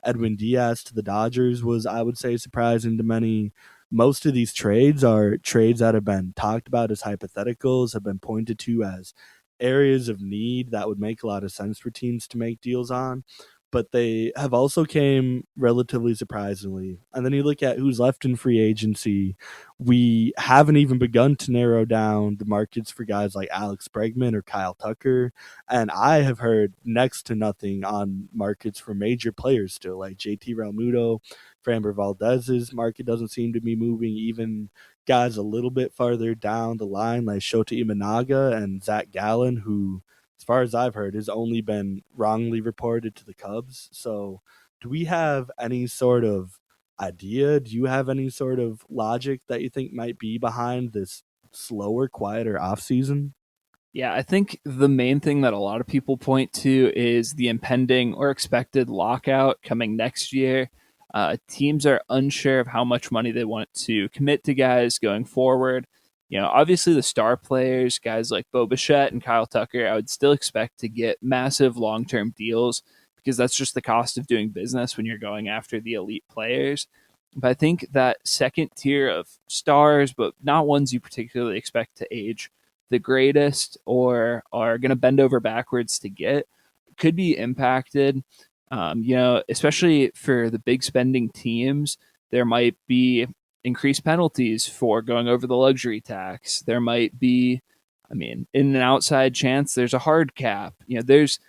Edwin Diaz to the Dodgers was, I would say, surprising to many. Most of these trades are trades that have been talked about as hypotheticals, have been pointed to as areas of need that would make a lot of sense for teams to make deals on, but they have also came relatively surprisingly. And then you look at who's left in free agency. We haven't even begun to narrow down the markets for guys like Alex Bregman or Kyle Tucker. And I have heard next to nothing on markets for major players still, like JT Realmuto. Framber Valdez's market doesn't seem to be moving. Even guys a little bit farther down the line, like Shota Imanaga and Zach Gallen, who, as far as I've heard, has only been wrongly reported to the Cubs. So, do we have any sort of idea? Do you have any sort of logic that you think might be behind this slower, quieter offseason? Yeah, I think the main thing that a lot of people point to is the impending or expected lockout coming next year. Teams are unsure of how much money they want to commit to guys going forward. Obviously the star players, guys like Bo Bichette and Kyle Tucker, I would still expect to get massive long-term deals because that's just the cost of doing business when you're going after the elite players. But I think that second tier of stars, but not ones you particularly expect to age the greatest or are going to bend over backwards to get, could be impacted. Especially for the big spending teams, there might be increased penalties for going over the luxury tax. There might be, in an outside chance, there's a hard cap. There's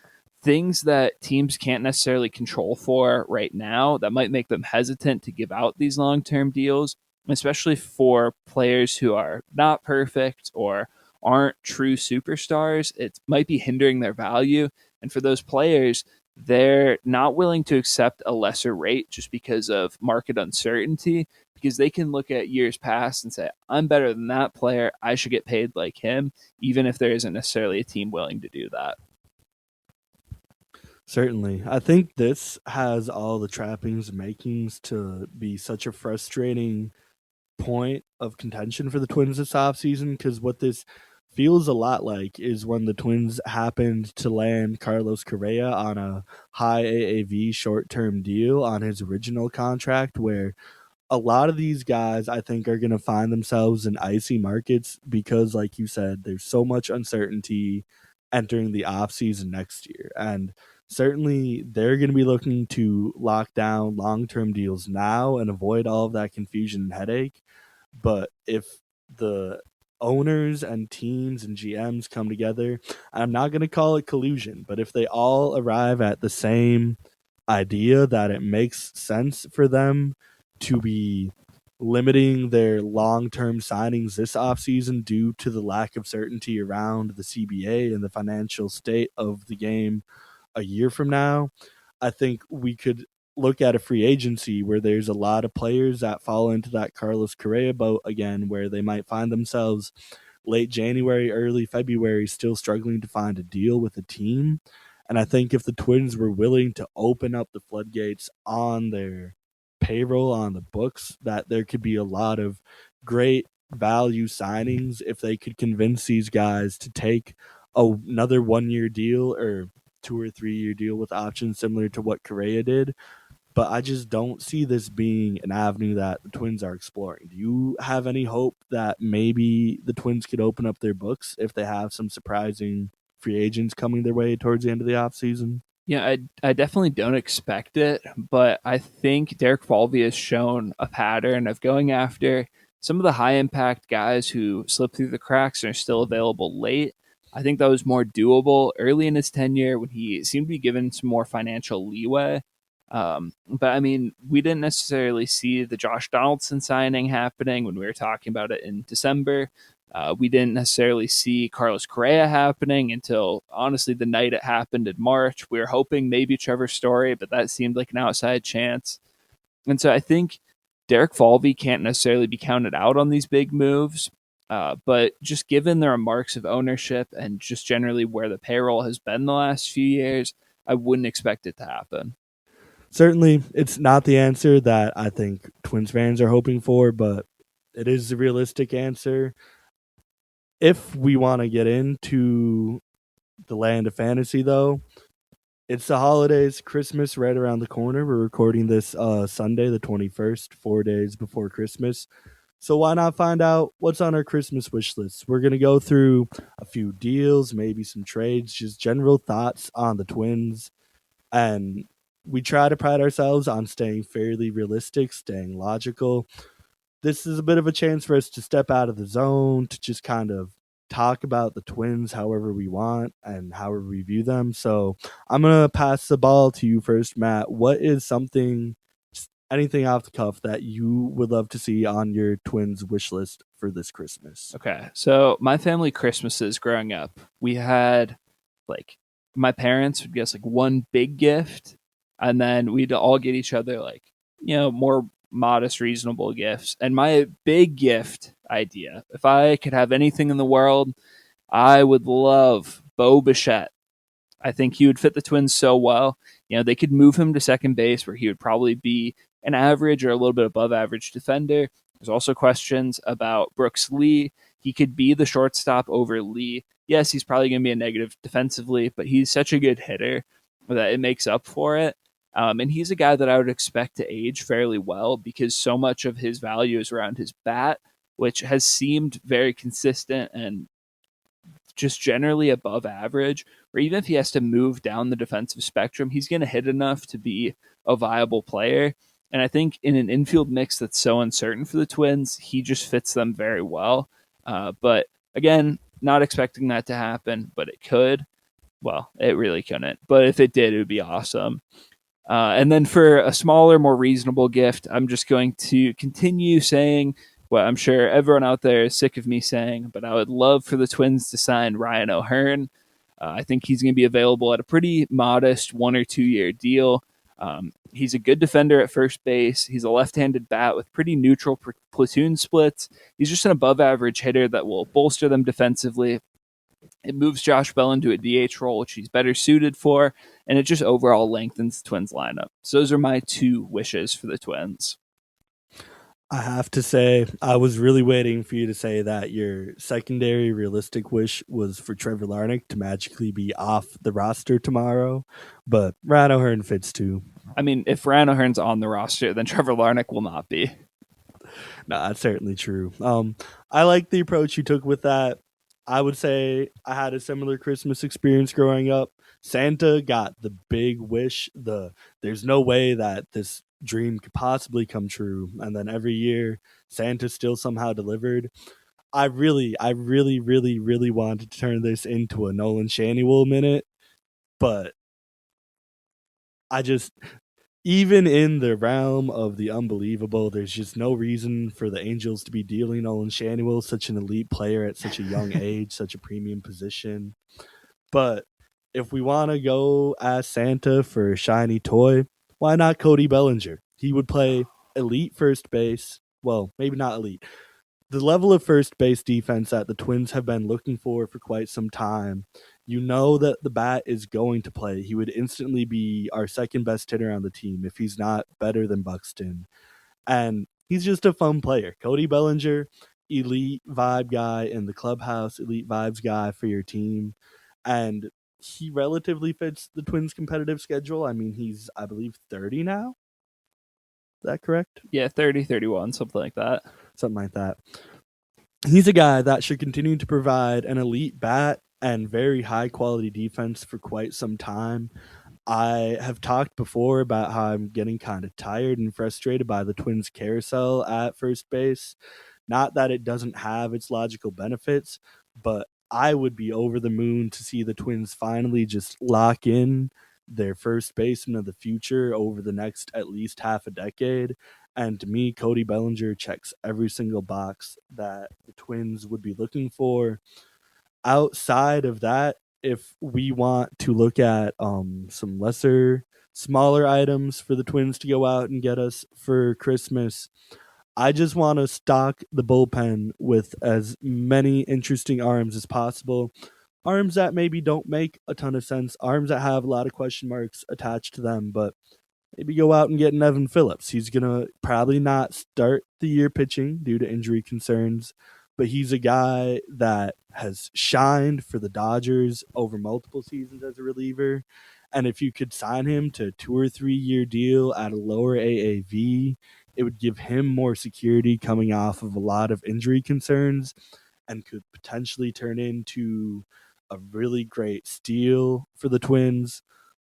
things that teams can't necessarily control for right now that might make them hesitant to give out these long term deals, especially for players who are not perfect or aren't true superstars. It might be hindering their value. And for those players, they're not willing to accept a lesser rate just because of market uncertainty, because they can look at years past and say, I'm better than that player. I should get paid like him, even if there isn't necessarily a team willing to do that. Certainly. I think this has all the trappings and makings to be such a frustrating point of contention for the Twins this offseason, because what this feels a lot like is when the Twins happened to land Carlos Correa on a high AAV short term deal on his original contract, where a lot of these guys I think are going to find themselves in icy markets because, like you said, there's so much uncertainty entering the offseason next year. And certainly they're going to be looking to lock down long-term deals now and avoid all of that confusion and headache. But if the owners and teams and GMs come together, I'm not going to call it collusion, but if they all arrive at the same idea that it makes sense for them to be limiting their long-term signings this offseason due to the lack of certainty around the CBA and the financial state of the game a year from now, I think we could look at a free agency where there's a lot of players that fall into that Carlos Correa boat again, where they might find themselves late January, early February, still struggling to find a deal with a team. And I think if the Twins were willing to open up the floodgates on their payroll, on the books, that there could be a lot of great value signings if they could convince these guys to take another 1 year deal or 2 or 3 year deal with options similar to what Correa did. But I just don't see this being an avenue that the Twins are exploring. Do you have any hope that maybe the Twins could open up their books if they have some surprising free agents coming their way towards the end of the offseason? Yeah, I definitely don't expect it, but I think Derek Falvey has shown a pattern of going after some of the high impact guys who slip through the cracks and are still available late. I think that was more doable early in his tenure when he seemed to be given some more financial leeway. But we didn't necessarily see the Josh Donaldson signing happening when we were talking about it in December. We didn't necessarily see Carlos Correa happening until honestly the night it happened in March. We were hoping maybe Trevor Story, but that seemed like an outside chance. And so I think Derek Falvey can't necessarily be counted out on these big moves. But just given the remarks of ownership and just generally where the payroll has been the last few years, I wouldn't expect it to happen. Certainly, it's not the answer that I think Twins fans are hoping for, but it is the realistic answer. If we want to get into the land of fantasy, though, it's the holidays, Christmas right around the corner. We're recording this Sunday, the 21st, 4 days before Christmas. So why not find out what's on our Christmas wish list? We're going to go through a few deals, maybe some trades, just general thoughts on the Twins. And we try to pride ourselves on staying fairly realistic, staying logical. This is a bit of a chance for us to step out of the zone, to just kind of talk about the Twins however we want and however we view them. So I'm going to pass the ball to you first, Matt. What is something, just anything off the cuff, that you would love to see on your Twins wish list for this Christmas? Okay. So my family Christmases growing up, we had like my parents would get us like one big gift, and then we'd all get each other like, more modest, reasonable gifts. And my big gift idea, if I could have anything in the world, I would love Bo Bichette. I think he would fit the Twins so well. They could move him to second base where he would probably be an average or a little bit above average defender. There's also questions about Brooks Lee. He could be the shortstop over Lee. Yes, he's probably going to be a negative defensively, but he's such a good hitter that it makes up for it. And he's a guy that I would expect to age fairly well because so much of his value is around his bat, which has seemed very consistent and just generally above average, or even if he has to move down the defensive spectrum, he's going to hit enough to be a viable player. And I think in an infield mix that's so uncertain for the Twins, he just fits them very well. But again, not expecting that to happen, but it could. Well, it really couldn't. But if it did, it would be awesome. And then for a smaller, more reasonable gift, I'm just going to continue saying what I'm sure everyone out there is sick of me saying, but I would love for the Twins to sign Ryan O'Hearn. I think he's going to be available at a pretty modest 1 or 2 year deal. He's a good defender at first base. He's a left-handed bat with pretty neutral platoon splits. He's just an above-average hitter that will bolster them defensively. It moves Josh Bell into a DH role, which he's better suited for, and it just overall lengthens the Twins lineup. So those are my 2 wishes for the Twins. I have to say, I was really waiting for you to say that your secondary realistic wish was for Trevor Larnach to magically be off the roster tomorrow, but Ryan O'Hearn fits too. I mean, if Ryan O'Hearn's on the roster, then Trevor Larnach will not be. No, that's certainly true. I like the approach you took with that. I would say I had a similar Christmas experience growing up. Santa got the big wish. There's no way that this dream could possibly come true. And then every year, Santa still somehow delivered. I really wanted to turn this into a Nolan Shannywell minute, but I just even in the realm of the unbelievable, there's just no reason for the Angels to be dealing Nolan Shannywell, such an elite player at such a young age, such a premium position. But if we want to go ask Santa for a shiny toy, why not Cody Bellinger? He would play elite first base. Well, maybe not elite. The level of first base defense that the Twins have been looking for quite some time. You know that the bat is going to play. He would instantly be our second best hitter on the team if he's not better than Buxton. And he's just a fun player. Cody Bellinger, elite vibe guy in the clubhouse, elite vibes guy for your team. And he relatively fits the Twins' competitive schedule. I mean, he's, I believe, 30 now. Is that correct? Yeah, 30, 31, something like that. Something like that. He's a guy that should continue to provide an elite bat and very high quality defense for quite some time. I have talked before about how I'm getting kind of tired and frustrated by the Twins carousel at first base. Not that it doesn't have its logical benefits, but I would be over the moon to see the Twins finally just lock in their first baseman of the future over the next at least half a decade. And to me, Cody Bellinger checks every single box that the Twins would be looking for. Outside of that, if we want to look at some smaller items for the Twins to go out and get us for Christmas, I just want to stock the bullpen with as many interesting arms as possible. Arms that maybe don't make a ton of sense, arms that have a lot of question marks attached to them, but maybe go out and get an Evan Phillips. He's going to probably not start the year pitching due to injury concerns, but he's a guy that has shined for the Dodgers over multiple seasons as a reliever. And if you could sign him to a 2 or 3 year deal at a lower AAV, it would give him more security coming off of a lot of injury concerns and could potentially turn into a really great steal for the Twins.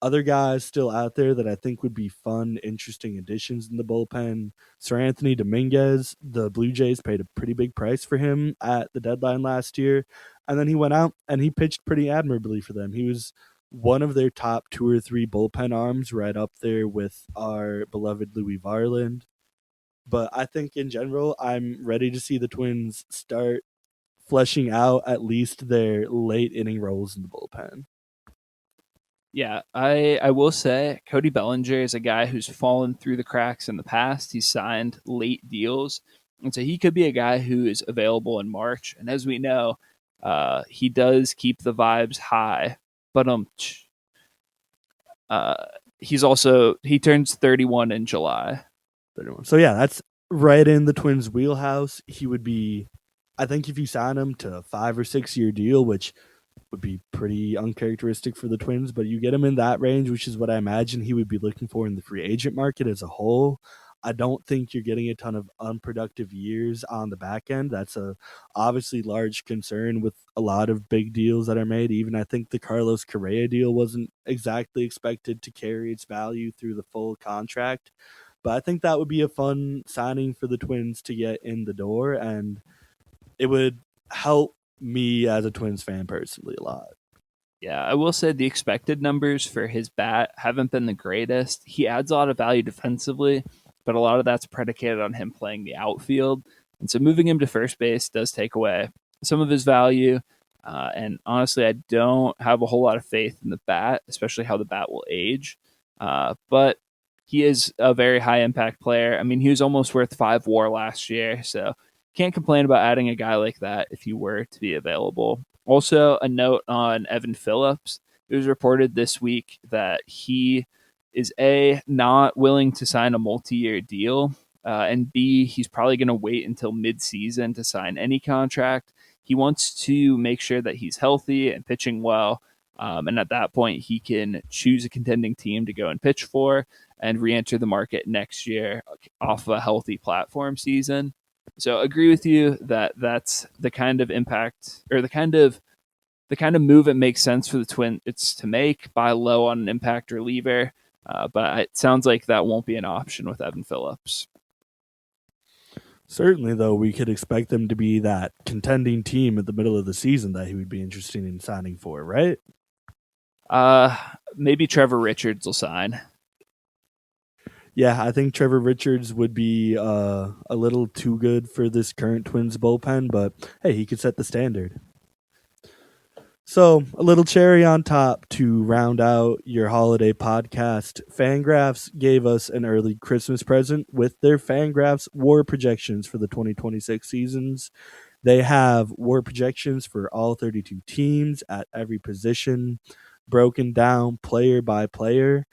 Other guys still out there that I think would be fun, interesting additions in the bullpen. Sir Anthony Dominguez, the Blue Jays paid a pretty big price for him at the deadline last year. And then he went out and he pitched pretty admirably for them. He was one of their top 2 or 3 bullpen arms, right up there with our beloved Louis Varland. But I think in general, I'm ready to see the Twins start fleshing out at least their late inning roles in the bullpen. Yeah, I will say Cody Bellinger is a guy who's fallen through the cracks in the past. He's signed late deals, and so he could be a guy who is available in March. And as we know, he does keep the vibes high. But he turns 31 in July. 31. So yeah, that's right in the Twins' wheelhouse. He would be, I think, if you sign him to a 5 or 6 year deal, which would be pretty uncharacteristic for the Twins, but you get him in that range, which is what I imagine he would be looking for in the free agent market as a whole. I don't think you're getting a ton of unproductive years on the back end. That's a obviously large concern with a lot of big deals that are made. Even I think the Carlos Correa deal wasn't exactly expected to carry its value through the full contract. But I think that would be a fun signing for the Twins to get in the door, and it would help me as a Twins fan personally a lot. Yeah, I will say the expected numbers for his bat haven't been the greatest. He adds a lot of value defensively, but a lot of that's predicated on him playing the outfield. And so moving him to first base does take away some of his value. And honestly, I don't have a whole lot of faith in the bat, especially how the bat will age. But he is a very high impact player. I mean, he was almost worth 5 WAR last year. So can't complain about adding a guy like that if he were to be available. Also, a note on Evan Phillips. It was reported this week that he is A, not willing to sign a multi year deal, and B, he's probably going to wait until mid season to sign any contract. He wants to make sure that he's healthy and pitching well. And at that point, he can choose a contending team to go and pitch for and re enter the market next year off a healthy platform season. So agree with you that that's the kind of impact or the kind of move it makes sense for the Twins it's to make, buy low on an impact reliever. But it sounds like that won't be an option with Evan Phillips. Certainly, though, we could expect them to be that contending team at the middle of the season that he would be interested in signing for, right? Uh, Maybe Trevor Richards will sign. Yeah, I think Trevor Richards would be a little too good for this current Twins bullpen, but hey, he could set the standard. So, a little cherry on top to round out your holiday podcast. Fangraphs gave us an early Christmas present with their Fangraphs WAR projections for the 2026 seasons. They have WAR projections for all 32 teams at every position, broken down player by player.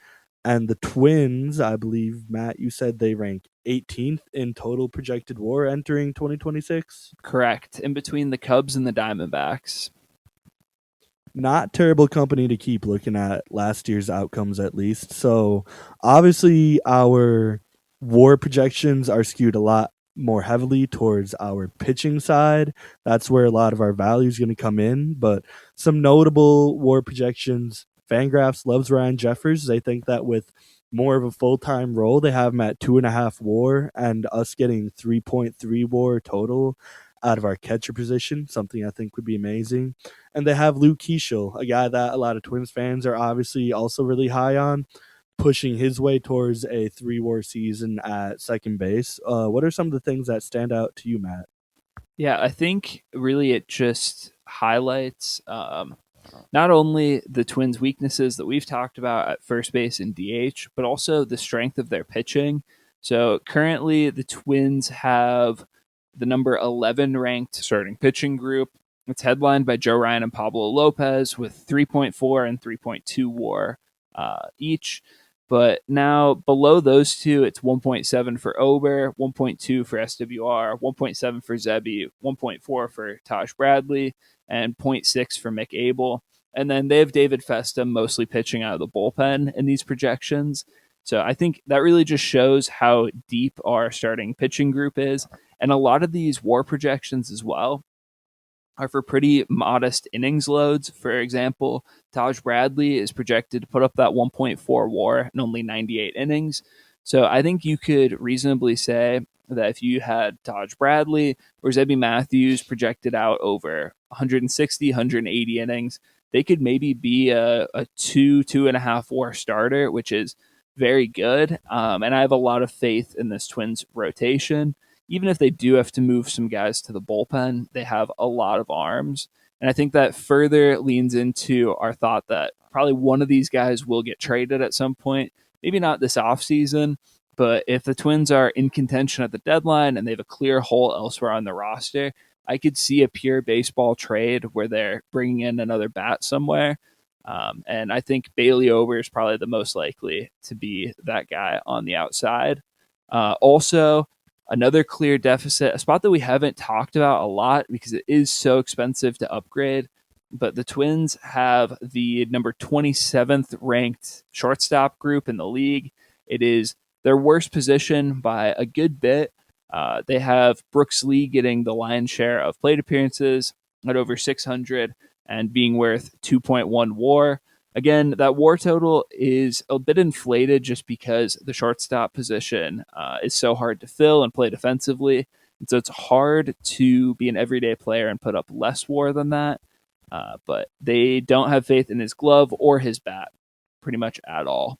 And the Twins, I believe, Matt, you said they rank 18th in total projected WAR entering 2026. Correct. In between the Cubs and the Diamondbacks. Not terrible company to keep looking at last year's outcomes, at least. So, obviously, our WAR projections are skewed a lot more heavily towards our pitching side. That's where a lot of our value is going to come in. But some notable WAR projections. Fangraphs loves Ryan Jeffers. They think that with more of a full time role, they have him at 2.5 WAR, and us getting 3.3 WAR total out of our catcher position, something I think would be amazing. And they have Luke Keeschel, a guy that a lot of Twins fans are obviously also really high on, pushing his way towards a 3 WAR season at second base. What are some of the things that stand out to you, Matt? Yeah, I think really it just highlights not only the Twins' weaknesses that we've talked about at first base and DH, but also the strength of their pitching. So currently, the Twins have the number 11 ranked starting pitching group. It's headlined by Joe Ryan and Pablo Lopez with 3.4 and 3.2 WAR each. But now below those two, it's 1.7 for Ober, 1.2 for SWR, 1.7 for Zebby, 1.4 for Taj Bradley, and zero point 0.6 for Mick Abel. And then they have David Festa mostly pitching out of the bullpen in these projections. So I think that really just shows how deep our starting pitching group is. And a lot of these WAR projections as well are for pretty modest innings loads. For example, Taj Bradley is projected to put up that 1.4 WAR in only 98 innings. So I think you could reasonably say that if you had Taj Bradley or Zebby Matthews projected out over 160, 180 innings, they could maybe be a 2.5 WAR starter, which is very good. And I have a lot of faith in this Twins rotation. Even if they do have to move some guys to the bullpen, they have a lot of arms. And I think that further leans into our thought that probably one of these guys will get traded at some point. Maybe not this offseason, but if the Twins are in contention at the deadline and they have a clear hole elsewhere on the roster, I could see a pure baseball trade where they're bringing in another bat somewhere. And I think Bailey Ober is probably the most likely to be that guy on the outside. Also, another clear deficit, a spot that we haven't talked about a lot because it is so expensive to upgrade. But the Twins have the number 27th ranked shortstop group in the league. It is their worst position by a good bit. They have Brooks Lee getting the lion's share of plate appearances at over 600 and being worth 2.1 WAR. Again, that WAR total is a bit inflated just because the shortstop position is so hard to fill and play defensively. And so it's hard to be an everyday player and put up less WAR than that. But they don't have faith in his glove or his bat pretty much at all.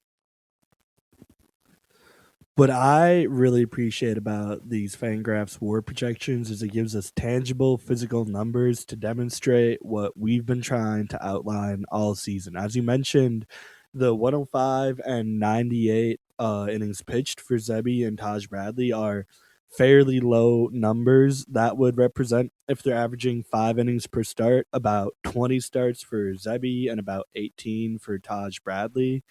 What I really appreciate about these Fangraphs WAR projections is it gives us tangible physical numbers to demonstrate what we've been trying to outline all season. As you mentioned, the 105 and 98 innings pitched for Zebby and Taj Bradley are fairly low numbers. That would represent, if they're averaging 5 innings per start, about 20 starts for Zebby and about 18 for Taj Bradley.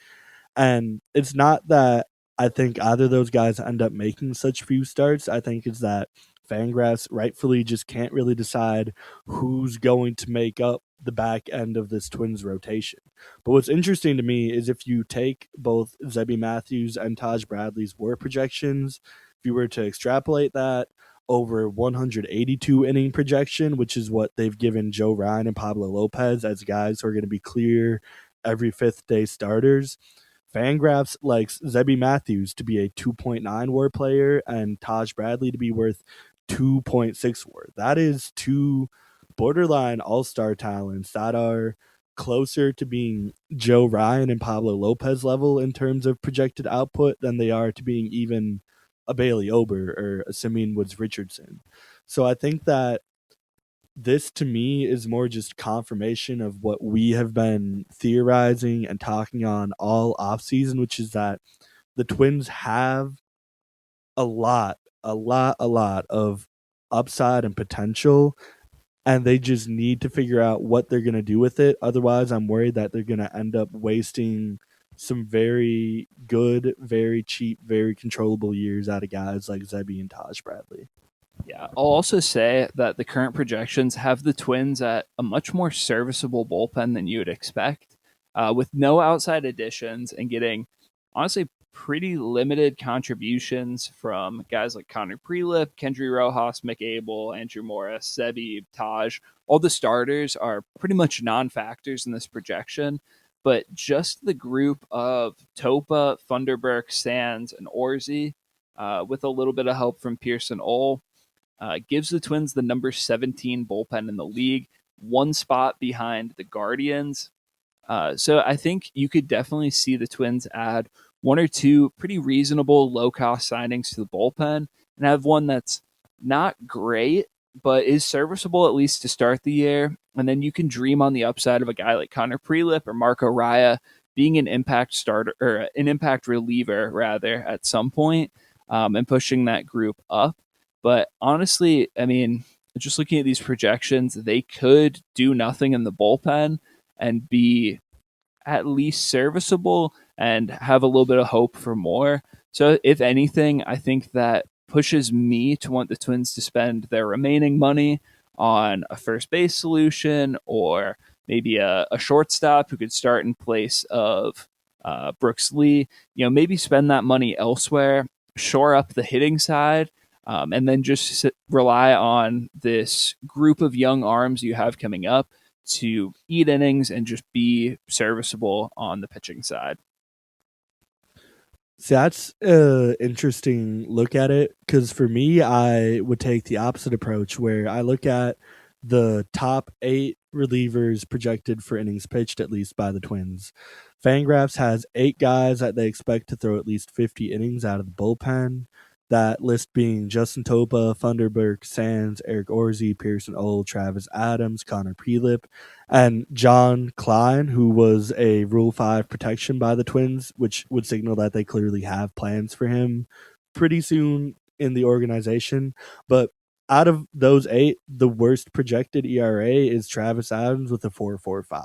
And it's not that I think either of those guys end up making such few starts. I think it's that Fangraphs rightfully just can't really decide who's going to make up the back end of this Twins rotation. But what's interesting to me is if you take both Zebby Matthews and Taj Bradley's WAR projections, if you were to extrapolate that over 182 inning projection, which is what they've given Joe Ryan and Pablo Lopez as guys who are going to be clear every fifth day starters, Fangraphs likes Zebby Matthews to be a 2.9 WAR player and Taj Bradley to be worth 2.6 WAR. That is two borderline all-star talents that are closer to being Joe Ryan and Pablo Lopez level in terms of projected output than they are to being even a Bailey Ober or a Simeon Woods Richardson. So I think that this to me is more just confirmation of what we have been theorizing and talking on all offseason, which is that the Twins have a lot of upside and potential, and they just need to figure out what they're going to do with it. Otherwise, I'm worried that they're going to end up wasting some very good, very cheap, very controllable years out of guys like Zebby and Taj Bradley. Yeah, I'll also say that the current projections have the Twins at a much more serviceable bullpen than you would expect, with no outside additions and getting honestly pretty limited contributions from guys like Connor Prelip, Kendry Rojas, McAble, Andrew Morris, Sebi, Taj. All the starters are pretty much non-factors in this projection, but just the group of Topa, Funderburk, Sands, and Orzi, with a little bit of help from Pearson Ole, gives the Twins the number 17 bullpen in the league, one spot behind the Guardians. So I think you could definitely see the Twins add one or two pretty reasonable low cost signings to the bullpen and have one that's not great, but is serviceable at least to start the year. And then you can dream on the upside of a guy like Connor Prelip or Marco Raya being an impact starter or an impact reliever rather at some point, and pushing that group up. But honestly, I mean, just looking at these projections, they could do nothing in the bullpen and be at least serviceable and have a little bit of hope for more. So, if anything, I think that pushes me to want the Twins to spend their remaining money on a first base solution or maybe a shortstop who could start in place of Brooks Lee. Maybe spend that money elsewhere, shore up the hitting side, and then just rely on this group of young arms you have coming up to eat innings and just be serviceable on the pitching side. See, that's an interesting look at it because for me, I would take the opposite approach where I look at the top 8 relievers projected for innings pitched, at least by the Twins. Fangraphs has 8 guys that they expect to throw at least 50 innings out of the bullpen. That list being Justin Topa, Funderburk, Sands, Eric Orzi, Pearson Ole, Travis Adams, Connor Prelip, and John Klein, who was a Rule 5 protection by the Twins, which would signal that they clearly have plans for him pretty soon in the organization. But out of those 8, the worst projected ERA is Travis Adams with a 4.45.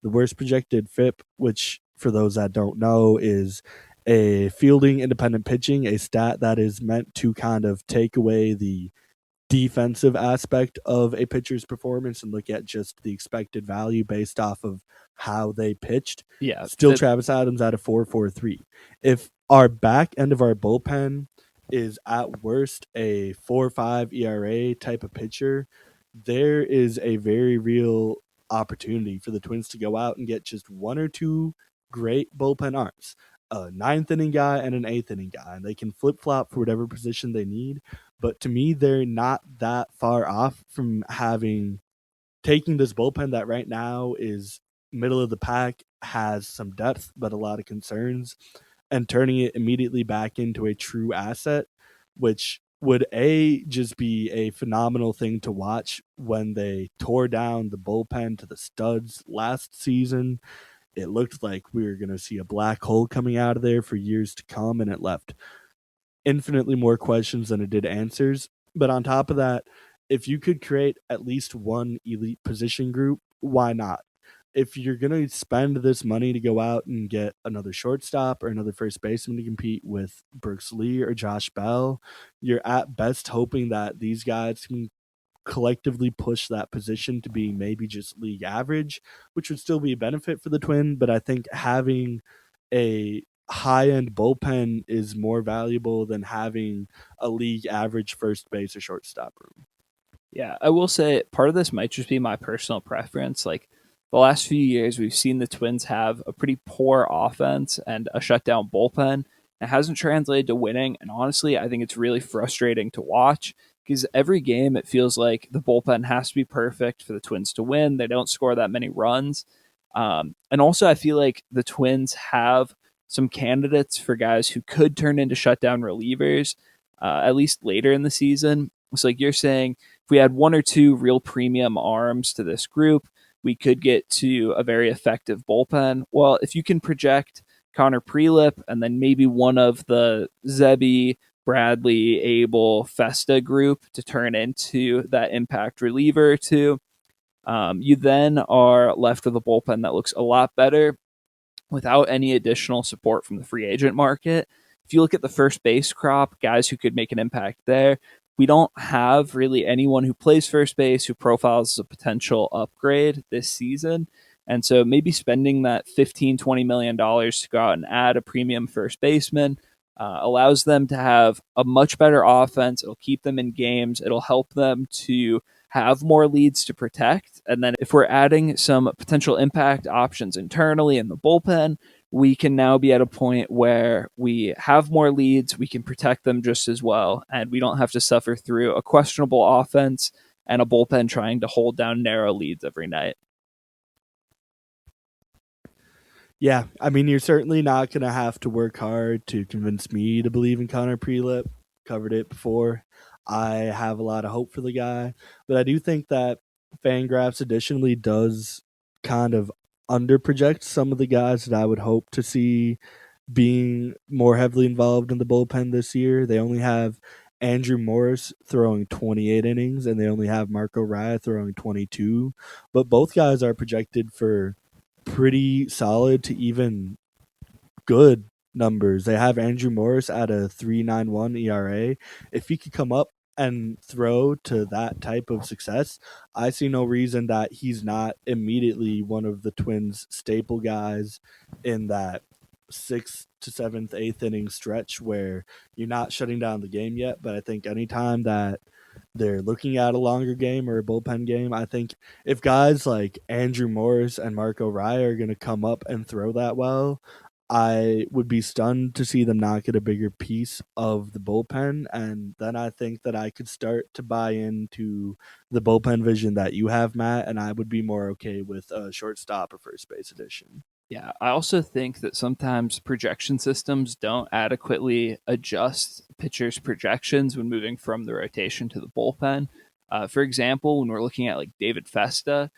The worst projected FIP, which for those that don't know is a fielding independent pitching, a stat that is meant to kind of take away the defensive aspect of a pitcher's performance and look at just the expected value based off of how they pitched. Yeah, Still, Travis Adams at a 4.43. If our back end of our bullpen is at worst a 4.5 ERA type of pitcher, there is a very real opportunity for the Twins to go out and get just one or two great bullpen arms, a ninth inning guy and an eighth inning guy, and they can flip flop for whatever position they need. But to me, they're not that far off from having taking this bullpen that right now is middle of the pack, has some depth, but a lot of concerns, and turning it immediately back into a true asset, which would just be a phenomenal thing to watch when they tore down the bullpen to the studs last season. It looked like we were going to see a black hole coming out of there for years to come, and it left infinitely more questions than it did answers. But on top of that, if you could create at least one elite position group, why not? If you're going to spend this money to go out and get another shortstop or another first baseman to compete with Brooks Lee or Josh Bell, you're at best hoping that these guys can collectively push that position to be maybe just league average, which would still be a benefit for the Twin. But I think having a high end bullpen is more valuable than having a league average first base or shortstop room. Yeah, I will say part of this might just be my personal preference. Like the last few years, we've seen the Twins have a pretty poor offense and a shutdown bullpen. It hasn't translated to winning. And honestly, I think it's really frustrating to watch because every game it feels like the bullpen has to be perfect for the Twins to win. They don't score that many runs. And also, I feel like the Twins have some candidates for guys who could turn into shutdown relievers, at least later in the season. So, like you're saying, if we had one or two real premium arms to this group, we could get to a very effective bullpen. Well, if you can project Connor Prelip and then maybe one of the Zebby, Bradley, Abel, Festa group to turn into that impact reliever or two, you then are left with a bullpen that looks a lot better without any additional support from the free agent market. If you look at the first base crop, guys who could make an impact there, we don't have really anyone who plays first base who profiles as a potential upgrade this season. And so maybe spending that $15-20 million to go out and add a premium first baseman allows them to have a much better offense. It'll keep them in games. It'll help them to have more leads to protect. And then if we're adding some potential impact options internally in the bullpen, we can now be at a point where we have more leads, we can protect them just as well, and we don't have to suffer through a questionable offense and a bullpen trying to hold down narrow leads every night. Yeah, I mean, you're certainly not going to have to work hard to convince me to believe in Connor Prelip. Covered it before. I have a lot of hope for the guy, but I do think that Fangraphs additionally does kind of underproject some of the guys that I would hope to see being more heavily involved in the bullpen this year. They only have Andrew Morris throwing 28 innings, and they only have Marco Raya throwing 22. But both guys are projected for pretty solid to even good numbers. They have Andrew Morris at a 3.91 ERA. If he could come up and throw to that type of success, I see no reason that he's not immediately one of the Twins' staple guys in that sixth to seventh, eighth inning stretch where you're not shutting down the game yet. But I think anytime that they're looking at a longer game or a bullpen game, I think if guys like Andrew Morris and Marco Raya are going to come up and throw that well, I would be stunned to see them not get a bigger piece of the bullpen. And then I think that I could start to buy into the bullpen vision that you have, Matt, and I would be more okay with a shortstop or first base edition. Yeah, I also think that sometimes projection systems don't adequately adjust pitchers' projections when moving from the rotation to the bullpen. For example, when we're looking at like David Festa,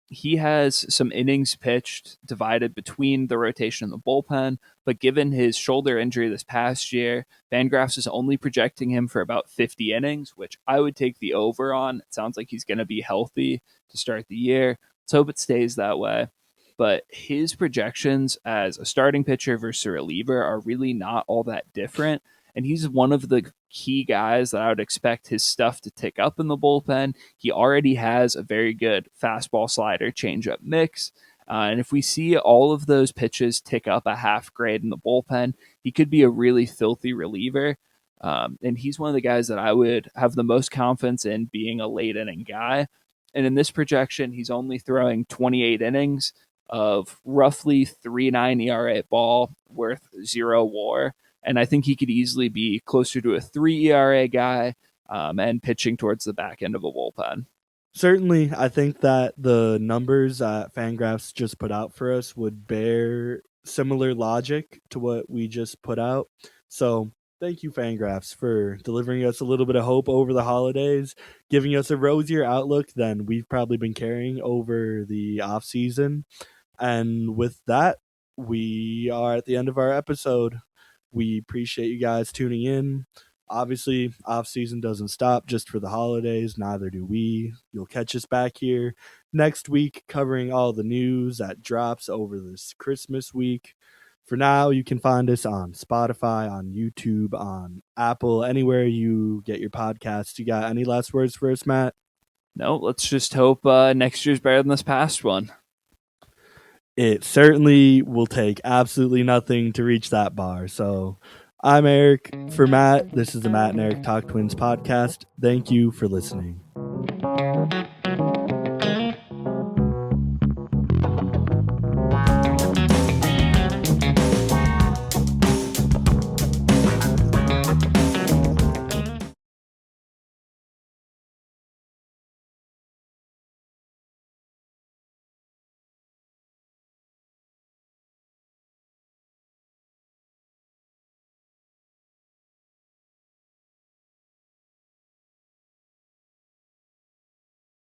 he has some innings pitched divided between the rotation and the bullpen, but given his shoulder injury this past year, Fangraphs is only projecting him for about 50 innings, which I would take the over on. It sounds like he's going to be healthy to start the year. Let's hope it stays that way. but his projections as a starting pitcher versus a reliever are really not all that different. And he's one of the key guys that I would expect his stuff to tick up in the bullpen. He already has a very good fastball slider changeup mix. And if we see all of those pitches tick up a half grade in the bullpen, he could be a really filthy reliever. And he's one of the guys that I would have the most confidence in being a late inning guy. And in this projection, he's only throwing 28 innings of roughly 3.9 ERA ball worth 0 WAR. And I think he could easily be closer to a 3 ERA guy and pitching towards the back end of a bullpen. Certainly, I think that the numbers that Fangraphs just put out for us would bear similar logic to what we just put out. So, thank you, Fangraphs, for delivering us a little bit of hope over the holidays, giving us a rosier outlook than we've probably been carrying over the off season. And with that, we are at the end of our episode. We appreciate you guys tuning in. Obviously, off season doesn't stop just for the holidays. Neither do we. You'll catch us back here next week covering all the news that drops over this Christmas week. For now, you can find us on Spotify, on YouTube, on Apple, anywhere you get your podcasts. You got any last words for us, Matt? No, let's just hope next year's better than this past one. It certainly will take absolutely nothing to reach that bar. So I'm Eric. For Matt, this is the Matt and Eric Talk Twins podcast. Thank you for listening.